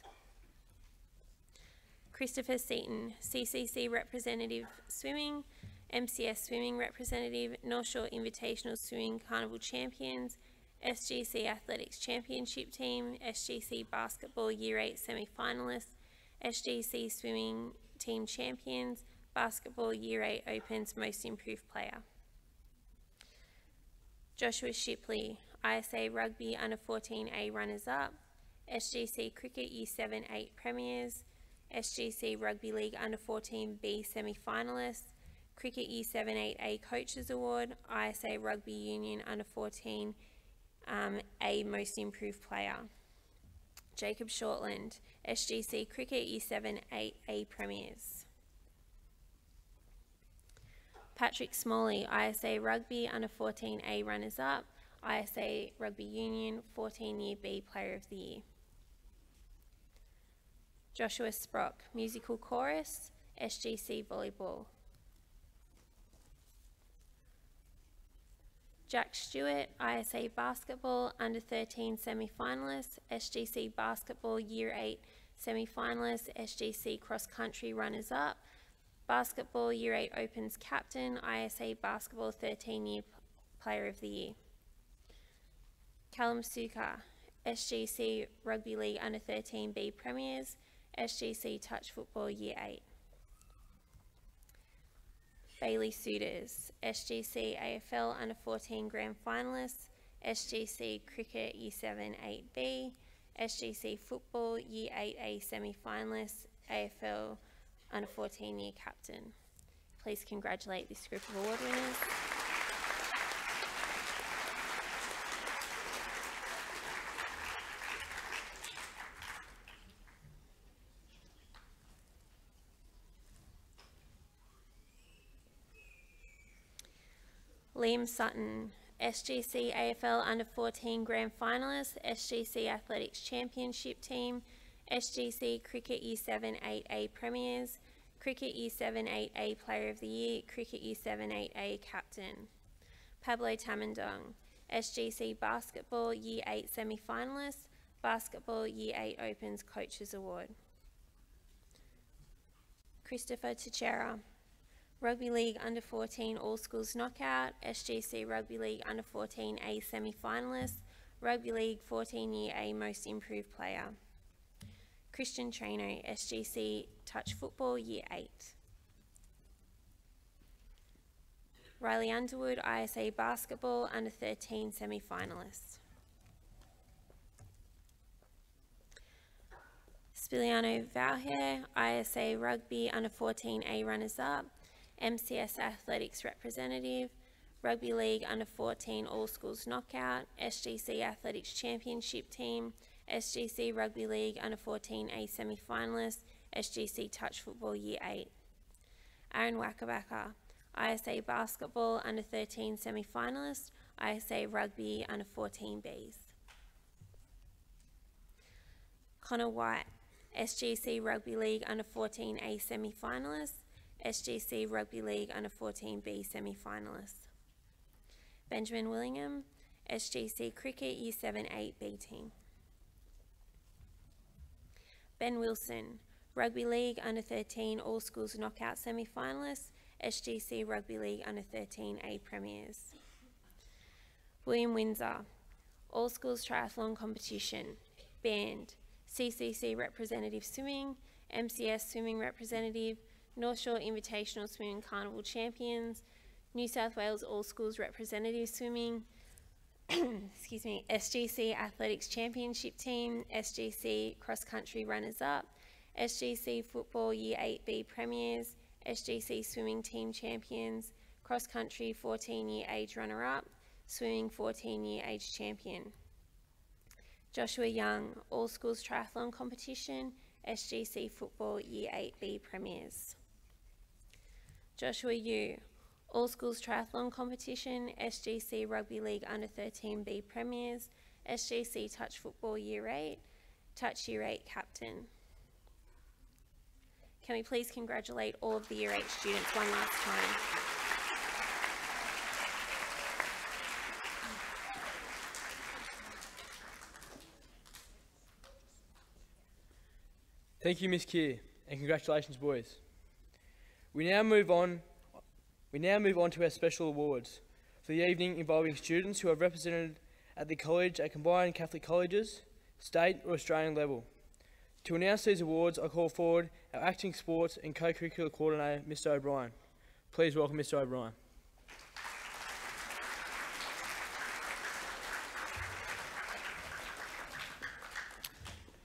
Christopher Seaton, CCC Representative Swimming, MCS Swimming Representative, North Shore Invitational Swimming Carnival Champions, SGC Athletics Championship Team, SGC Basketball Year 8 Semi-Finalists, SGC Swimming Team Champions, Basketball Year 8 Opens Most Improved Player. Joshua Shipley, ISA Rugby Under 14A Runners-Up, SGC Cricket Year 7 8 Premiers, SGC Rugby League Under 14B Semi-Finalists, Cricket Year 7 8A Coaches Award, ISA Rugby Union Under 14 A Most Improved Player. Jacob Shortland, SGC Cricket Year 7 8A Premiers. Patrick Smalley, ISA Rugby Under 14A Runners-Up, ISA Rugby Union 14-Year B Player of the Year. Joshua Sprock, Musical Chorus, SGC Volleyball. Jack Stewart, ISA Basketball Under 13 Semi-Finalists, SGC Basketball Year 8 Semi-Finalists, SGC Cross Country Runners-Up, Basketball Year 8 Opens Captain, ISA Basketball 13-Year Player of the Year. Callum Suka, SGC Rugby League Under 13B Premiers, SGC Touch Football Year 8. Bailey Suitors, SGC AFL Under 14 Grand Finalists, SGC Cricket Year 7 8B, SGC Football Year 8A Semi-Finalists, AFL Under 14 Year Captain. Please congratulate this group of award winners. Liam Sutton, SGC AFL Under 14 Grand Finalist, SGC Athletics Championship Team, SGC Cricket Year 7 8A Premiers, Cricket Year 7 8A Player of the Year, Cricket Year 7 8A Captain. Pablo Tamandong, SGC Basketball Year 8 Semi-Finalist, Basketball Year 8 Opens Coaches Award. Christopher Teixeira, Rugby League Under 14 All Schools Knockout, SGC Rugby League Under 14 A Semi-Finalist, Rugby League 14 Year A Most Improved Player. Christian Traino, SGC Touch Football Year 8. Riley Underwood, ISA Basketball Under 13 Semi-Finalist. Spiliano Valher, ISA Rugby Under 14 A Runners-Up, MCS Athletics Representative, Rugby League Under 14 All Schools Knockout, SGC Athletics Championship Team, SGC Rugby League Under 14 A Semi-Finalist, SGC Touch Football Year 8. Aaron Wakabaka, ISA Basketball Under 13 Semi-Finalist, ISA Rugby Under 14 Bs. Connor White, SGC Rugby League Under 14 A Semi-Finalist, SGC Rugby League Under 14 B Semi-Finalist. Benjamin Willingham, SGC Cricket Year 7-8 B Team. Ben Wilson, Rugby League Under 13 All Schools Knockout Semi-Finalist, SGC Rugby League Under 13 A Premiers. William Windsor, All Schools Triathlon Competition, Band, CCC Representative Swimming, MCS Swimming Representative, North Shore Invitational Swimming Carnival Champions, New South Wales All Schools Representative Swimming, excuse me, SGC Athletics Championship Team, SGC Cross Country Runners-Up, SGC Football Year 8B Premiers, SGC Swimming Team Champions, Cross Country 14-Year Age Runner-Up, Swimming 14-Year Age Champion. Joshua Young, All Schools Triathlon Competition, SGC Football Year 8B Premiers. Joshua Yu, All Schools Triathlon Competition, SGC Rugby League Under 13B Premiers, SGC Touch Football Year 8, Touch Year 8 Captain. Can we please congratulate all of the Year 8 students one last time? Thank you, Miss Keir, and congratulations, boys. We now move on to our special awards for the evening, involving students who are represented at the college at combined Catholic colleges, state or Australian level. To announce these awards, I call forward our acting sports and co-curricular coordinator, Mr. O'Brien. Please welcome Mr. O'Brien.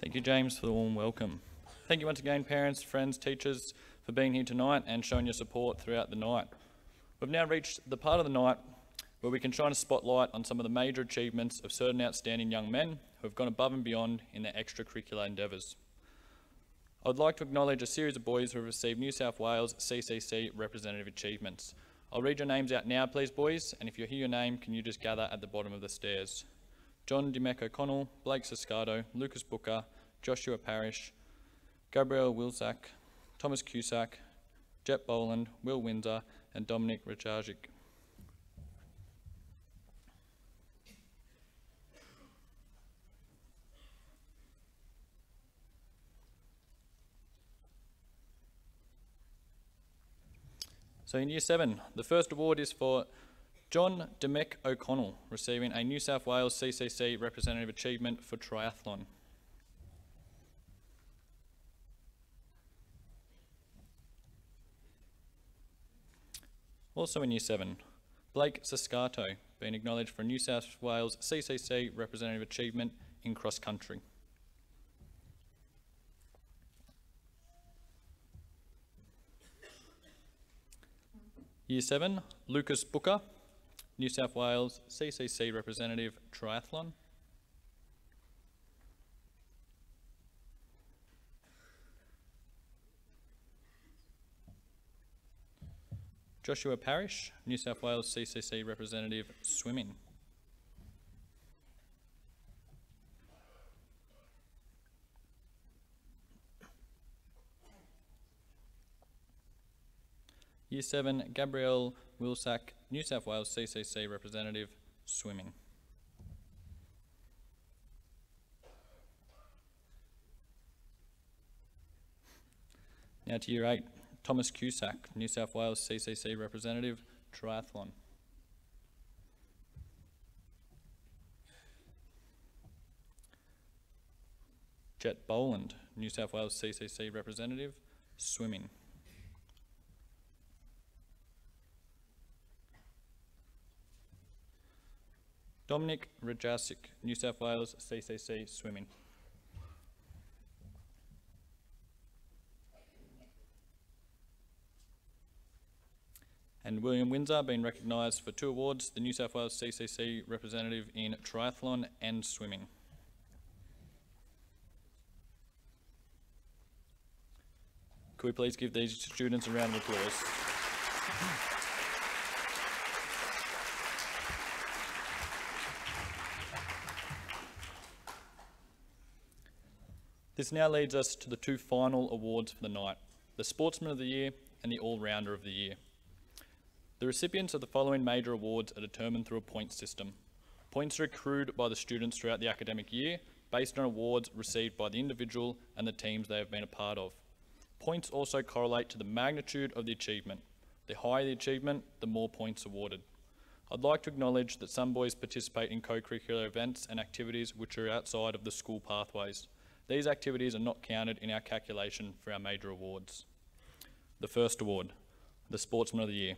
Thank you, James, for the warm welcome. Thank you once again, parents, friends, teachers, for being here tonight and showing your support throughout the night. We've now reached the part of the night where we can shine a spotlight on some of the major achievements of certain outstanding young men who have gone above and beyond in their extracurricular endeavours. I would like to acknowledge a series of boys who have received New South Wales CCC Representative Achievements. I'll read your names out now, please, boys, and if you hear your name, can you just gather at the bottom of the stairs? John Demek O'Connell, Blake Siscato, Lucas Booker, Joshua Parrish, Gabrielle Wilczak, Thomas Cusack, Jet Boland, Will Windsor, and Dominic Rajarczyk. So in Year 7, the first award is for John Demek O'Connell, receiving a New South Wales CCC Representative Achievement for Triathlon. Also in Year 7, Blake Siscato, being acknowledged for New South Wales CCC Representative Achievement in Cross Country. Year 7, Lucas Booker, New South Wales CCC Representative Triathlon. Joshua Parrish, New South Wales CCC Representative Swimming. Year 7, Gabrielle Wilczak, New South Wales CCC Representative Swimming. Now to year 8, Thomas Cusack, New South Wales CCC representative, triathlon. Jet Boland, New South Wales CCC representative, swimming. Dominic Rajasic, New South Wales CCC swimming. And William Windsor being recognised for 2 awards, the New South Wales CCC representative in triathlon and swimming. Could we please give these students a round of applause? This now leads us to the 2 final awards for the night, the Sportsman of the Year and the All-Rounder of the Year. The recipients of the following major awards are determined through a points system. Points are accrued by the students throughout the academic year based on awards received by the individual and the teams they have been a part of. Points also correlate to the magnitude of the achievement. The higher the achievement, the more points awarded. I'd like to acknowledge that some boys participate in co-curricular events and activities which are outside of the school pathways. These activities are not counted in our calculation for our major awards. The first award, the Sportsman of the Year.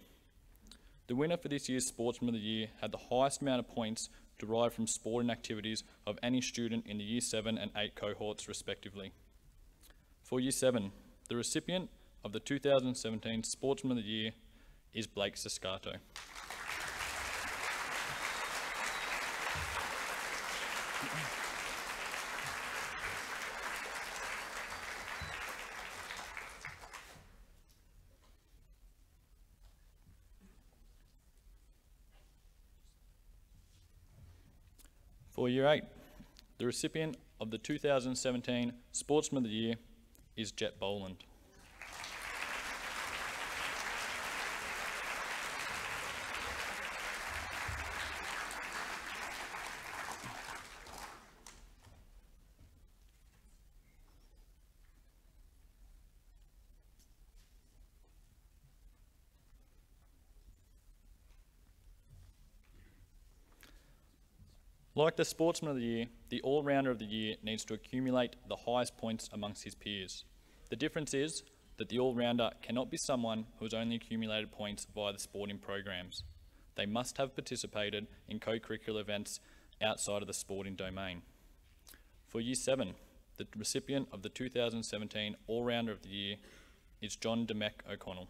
The winner for this year's Sportsman of the Year had the highest amount of points derived from sporting activities of any student in the Year 7 and 8 cohorts respectively. For Year 7, the recipient of the 2017 Sportsman of the Year is Blake Siscato. For Year 8, the recipient of the 2017 Sportsman of the Year is Jet Boland. Like the Sportsman of the Year, the All-Rounder of the Year needs to accumulate the highest points amongst his peers. The difference is that the All-Rounder cannot be someone who has only accumulated points via the sporting programs. They must have participated in co-curricular events outside of the sporting domain. For Year 7, the recipient of the 2017 All-Rounder of the Year is John Demek O'Connell.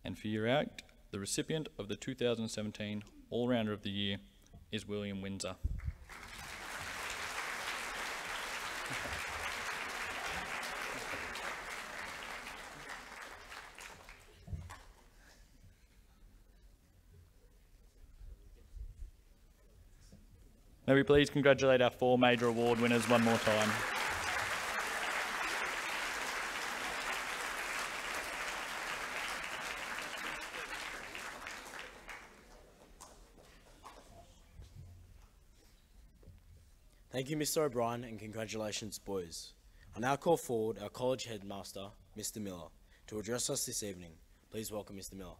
And for Year 8, the recipient of the 2017 All-Rounder of the Year is William Windsor. May we please congratulate our 4 major award winners one more time. Thank you, Mr. O'Brien, and congratulations, boys. I now call forward our college headmaster, Mr. Miller, to address us this evening. Please welcome Mr. Miller.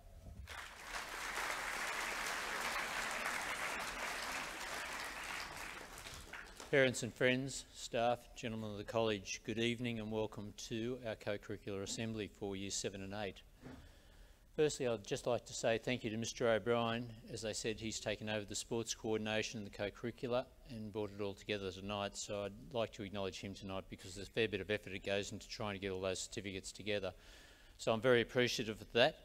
Parents and friends, staff, gentlemen of the college, good evening and welcome to our co-curricular assembly for Years 7 and 8. Firstly, I'd just like to say thank you to Mr. O'Brien. As I said, he's taken over the sports coordination and the co-curricular and brought it all together tonight, so I'd like to acknowledge him tonight because there's a fair bit of effort that goes into trying to get all those certificates together. So I'm very appreciative of that.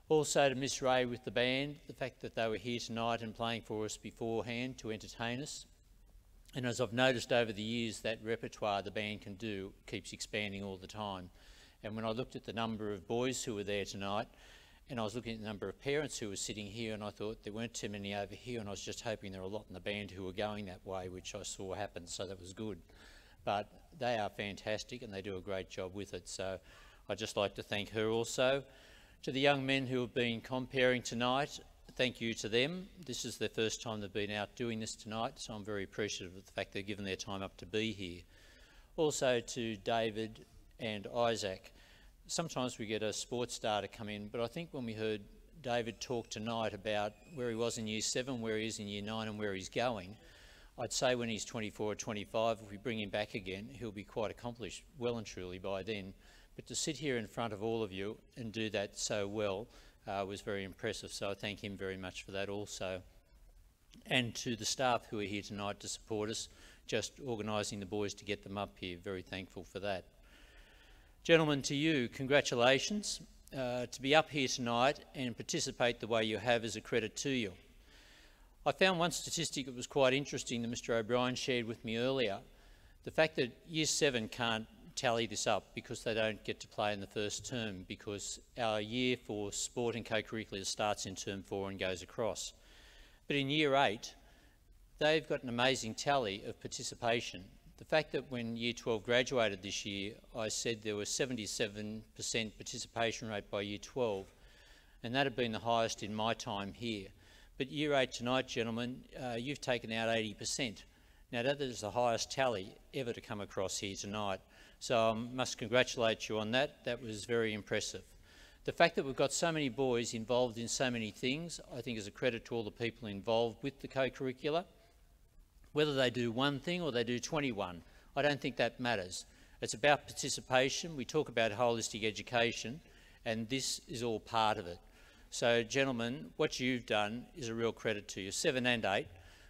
Also to Miss Ray with the band, the fact that they were here tonight and playing for us beforehand to entertain us. And as I've noticed over the years, that repertoire the band can do keeps expanding all the time. And when I looked at the number of boys who were there tonight, and I was looking at the number of parents who were sitting here, and I thought there weren't too many over here, and I was just hoping there were a lot in the band who were going that way, which I saw happen, so that was good. But they are fantastic and they do a great job with it, so I'd just like to thank her also. To the young men who have been comparing tonight, thank you to them. This is their first time they've been out doing this tonight, so I'm very appreciative of the fact they've given their time up to be here. Also to David and Isaac. Sometimes we get a sports data come in, but I think when we heard David talk tonight about where he was in Year 7, where he is in Year 9 and where he's going, I'd say when he's 24 or 25, if we bring him back again, he'll be quite accomplished, well and truly by then. But to sit here in front of all of you and do that so well was very impressive, so I thank him very much for that also. And to the staff who are here tonight to support us, just organising the boys to get them up here, very thankful for that. Gentlemen, to you, congratulations. To be up here tonight and participate the way you have is a credit to you. I found one statistic that was quite interesting that Mr O'Brien shared with me earlier. The fact that Year 7 can't tally this up because they don't get to play in the first term, because our year for sport and co-curricular starts in term 4 and goes across. But in Year 8, they've got an amazing tally of participation. The fact that when Year 12 graduated this year, I said there was 77% participation rate by Year 12, and that had been the highest in my time here. But Year 8 tonight, gentlemen, you've taken out 80%. Now that is the highest tally ever to come across here tonight. So I must congratulate you on that. That was very impressive. The fact that we've got so many boys involved in so many things, I think is a credit to all the people involved with the co-curricular. Whether they do one thing or they do 21, I don't think that matters. It's about participation. We talk about holistic education, and this is all part of it. So, gentlemen, what you've done is a real credit to you, 7 and 8,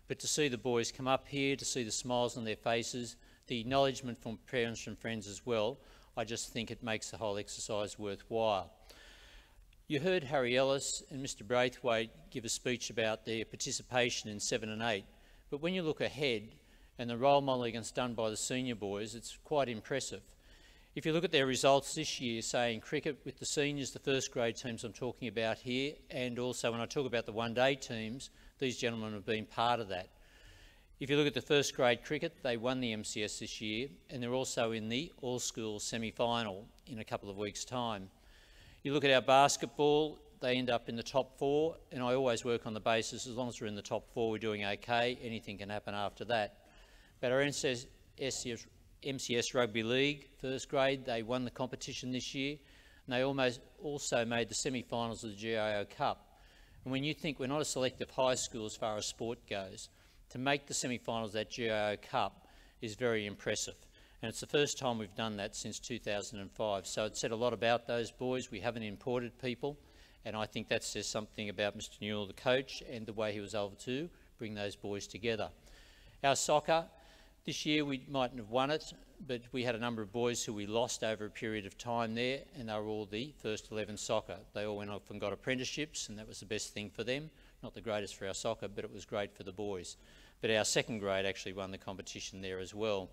but to see the boys come up here, to see the smiles on their faces, the acknowledgement from parents and friends as well, I just think it makes the whole exercise worthwhile. You heard Harry Ellis and Mr Braithwaite give a speech about their participation in 7 and 8, but when you look ahead and the role modelling that's done by the senior boys, it's quite impressive. If you look at their results this year, say in cricket with the seniors, the first grade teams I'm talking about here, and also when I talk about the one-day teams, these gentlemen have been part of that. If you look at the first grade cricket, they won the MCS this year, and they're also in the all-school semi-final in a couple of weeks' time. You look at our basketball, they end up in the top 4, and I always work on the basis as long as we're in the top 4, we're doing okay. Anything can happen after that. But our MCS Rugby League, first grade, they won the competition this year, and they also made the semi-finals of the GIO Cup. And when you think we're not a selective high school as far as sport goes, to make the semi-finals of that GIO Cup is very impressive. And it's the first time we've done that since 2005. So it said a lot about those boys. We haven't imported people, and I think that says something about Mr Newell, the coach, and the way he was able to bring those boys together. Our soccer, this year we mightn't have won it, but we had a number of boys who we lost over a period of time there, and they were all the first 11 soccer. They all went off and got apprenticeships, and that was the best thing for them. Not the greatest for our soccer, but it was great for the boys. But our second grade actually won the competition there as well.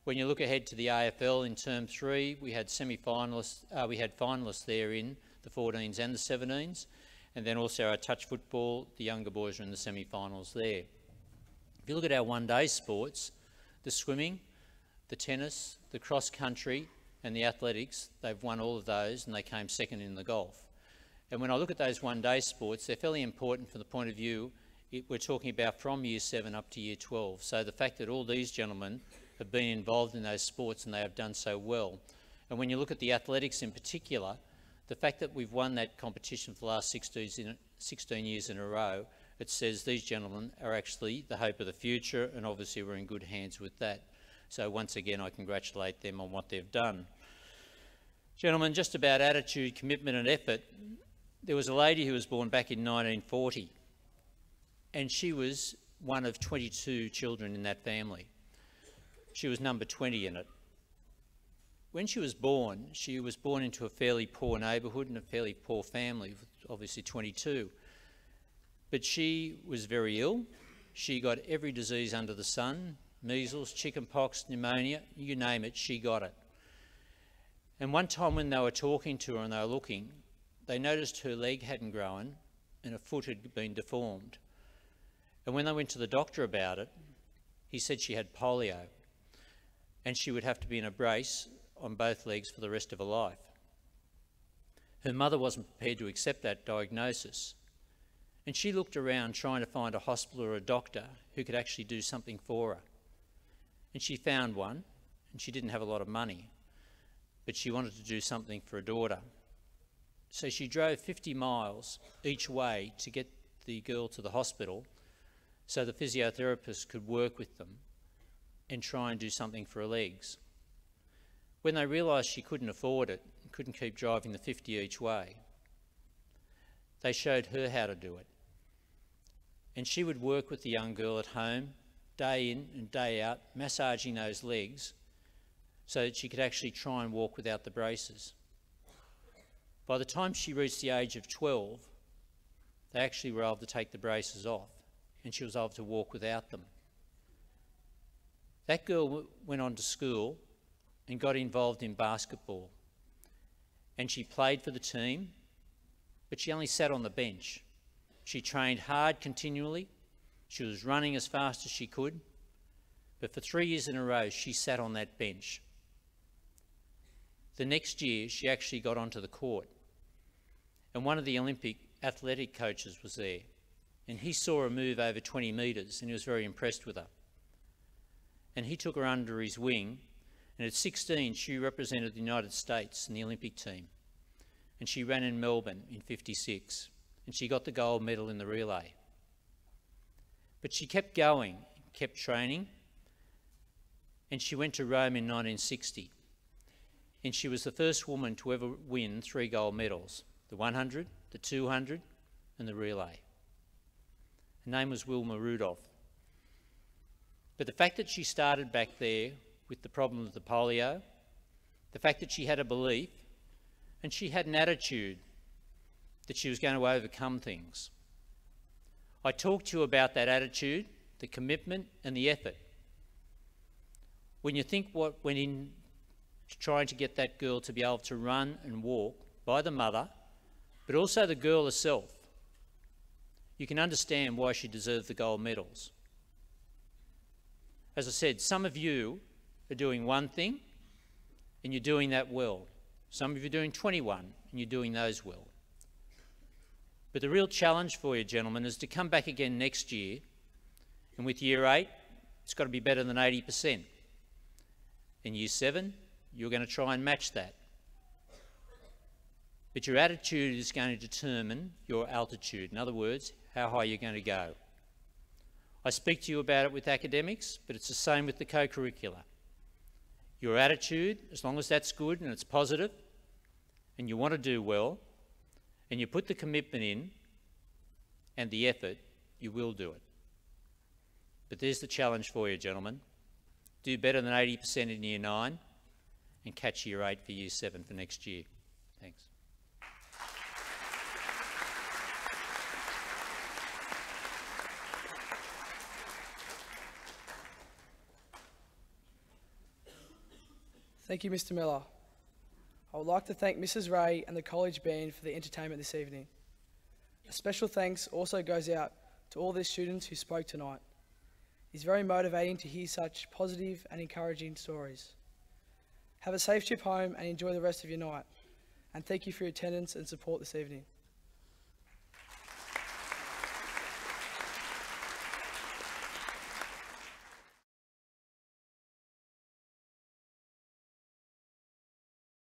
When you look ahead to the AFL in term 3, we had semi-finalists, we had finalists there in the 14s and the 17s, and then also our touch football, the younger boys are in the semi-finals there. If you look at our one-day sports, the swimming, the tennis, the cross-country and the athletics, they've won all of those, and they came second in the golf. And when I look at those one-day sports, they're fairly important from the point of view we're talking about from Year 7 up to Year 12. So the fact that all these gentlemen have been involved in those sports and they have done so well. And when you look at the athletics in particular, the fact that we've won that competition for the last 16 years in a row, it says these gentlemen are actually the hope of the future, and obviously we're in good hands with that. So once again, I congratulate them on what they've done. Gentlemen, just about attitude, commitment and effort, there was a lady who was born back in 1940, and she was one of 22 children in that family. She was number 20 in it. When she was born into a fairly poor neighbourhood and a fairly poor family, obviously 22. But she was very ill. She got every disease under the sun, measles, chickenpox, pneumonia, you name it, she got it. And one time when they were talking to her and they were looking, they noticed her leg hadn't grown and her foot had been deformed. And when they went to the doctor about it, he said she had polio and she would have to be in a brace on both legs for the rest of her life. Her mother wasn't prepared to accept that diagnosis, and she looked around trying to find a hospital or a doctor who could actually do something for her. And she found one, and she didn't have a lot of money, but she wanted to do something for her daughter. So she drove 50 miles each way to get the girl to the hospital so the physiotherapist could work with them and try and do something for her legs. When they realised she couldn't afford it and couldn't keep driving the 50 each way, they showed her how to do it. And she would work with the young girl at home, day in and day out, massaging those legs so that she could actually try and walk without the braces. By the time she reached the age of 12, they actually were able to take the braces off and she was able to walk without them. That girl went on to school and got involved in basketball. And she played for the team, but she only sat on the bench. She trained hard continually. She was running as fast as she could. But for 3 years in a row, she sat on that bench. The next year, she actually got onto the court. And one of the Olympic athletic coaches was there. And he saw her move over 20 metres and he was very impressed with her. And he took her under his wing. And at 16, she represented the United States in the Olympic team. And she ran in Melbourne in '56. And she got the gold medal in the relay. But she kept going, kept training. And she went to Rome in 1960. And she was the first woman to ever win 3 gold medals: the 100, the 200, and the relay. Her name was Wilma Rudolph. But the fact that she started back there with the problem of the polio, the fact that she had a belief and she had an attitude that she was going to overcome things. I talked to you about that attitude, the commitment and the effort. When you think what went in trying to get that girl to be able to run and walk by the mother, but also the girl herself, you can understand why she deserved the gold medals. As I said, some of you are doing one thing and you're doing that well. Some of you are doing 21 and you're doing those well. But the real challenge for you, gentlemen, is to come back again next year, and with Year 8, it's got to be better than 80%. In Year 7, you're going to try and match that. But your attitude is going to determine your altitude. In other words, how high you're going to go. I speak to you about it with academics, but it's the same with the co-curricular. Your attitude, as long as that's good and it's positive, and you want to do well, and you put the commitment in and the effort, you will do it. But there's the challenge for you, gentlemen. Do better than 80% in Year 9 and catch Year 8 for Year 7 for next year. Thanks. Thank you, Mr. Miller. I would like to thank Mrs. Ray and the college band for the entertainment this evening. A special thanks also goes out to all the students who spoke tonight. It's very motivating to hear such positive and encouraging stories. Have a safe trip home and enjoy the rest of your night. And thank you for your attendance and support this evening.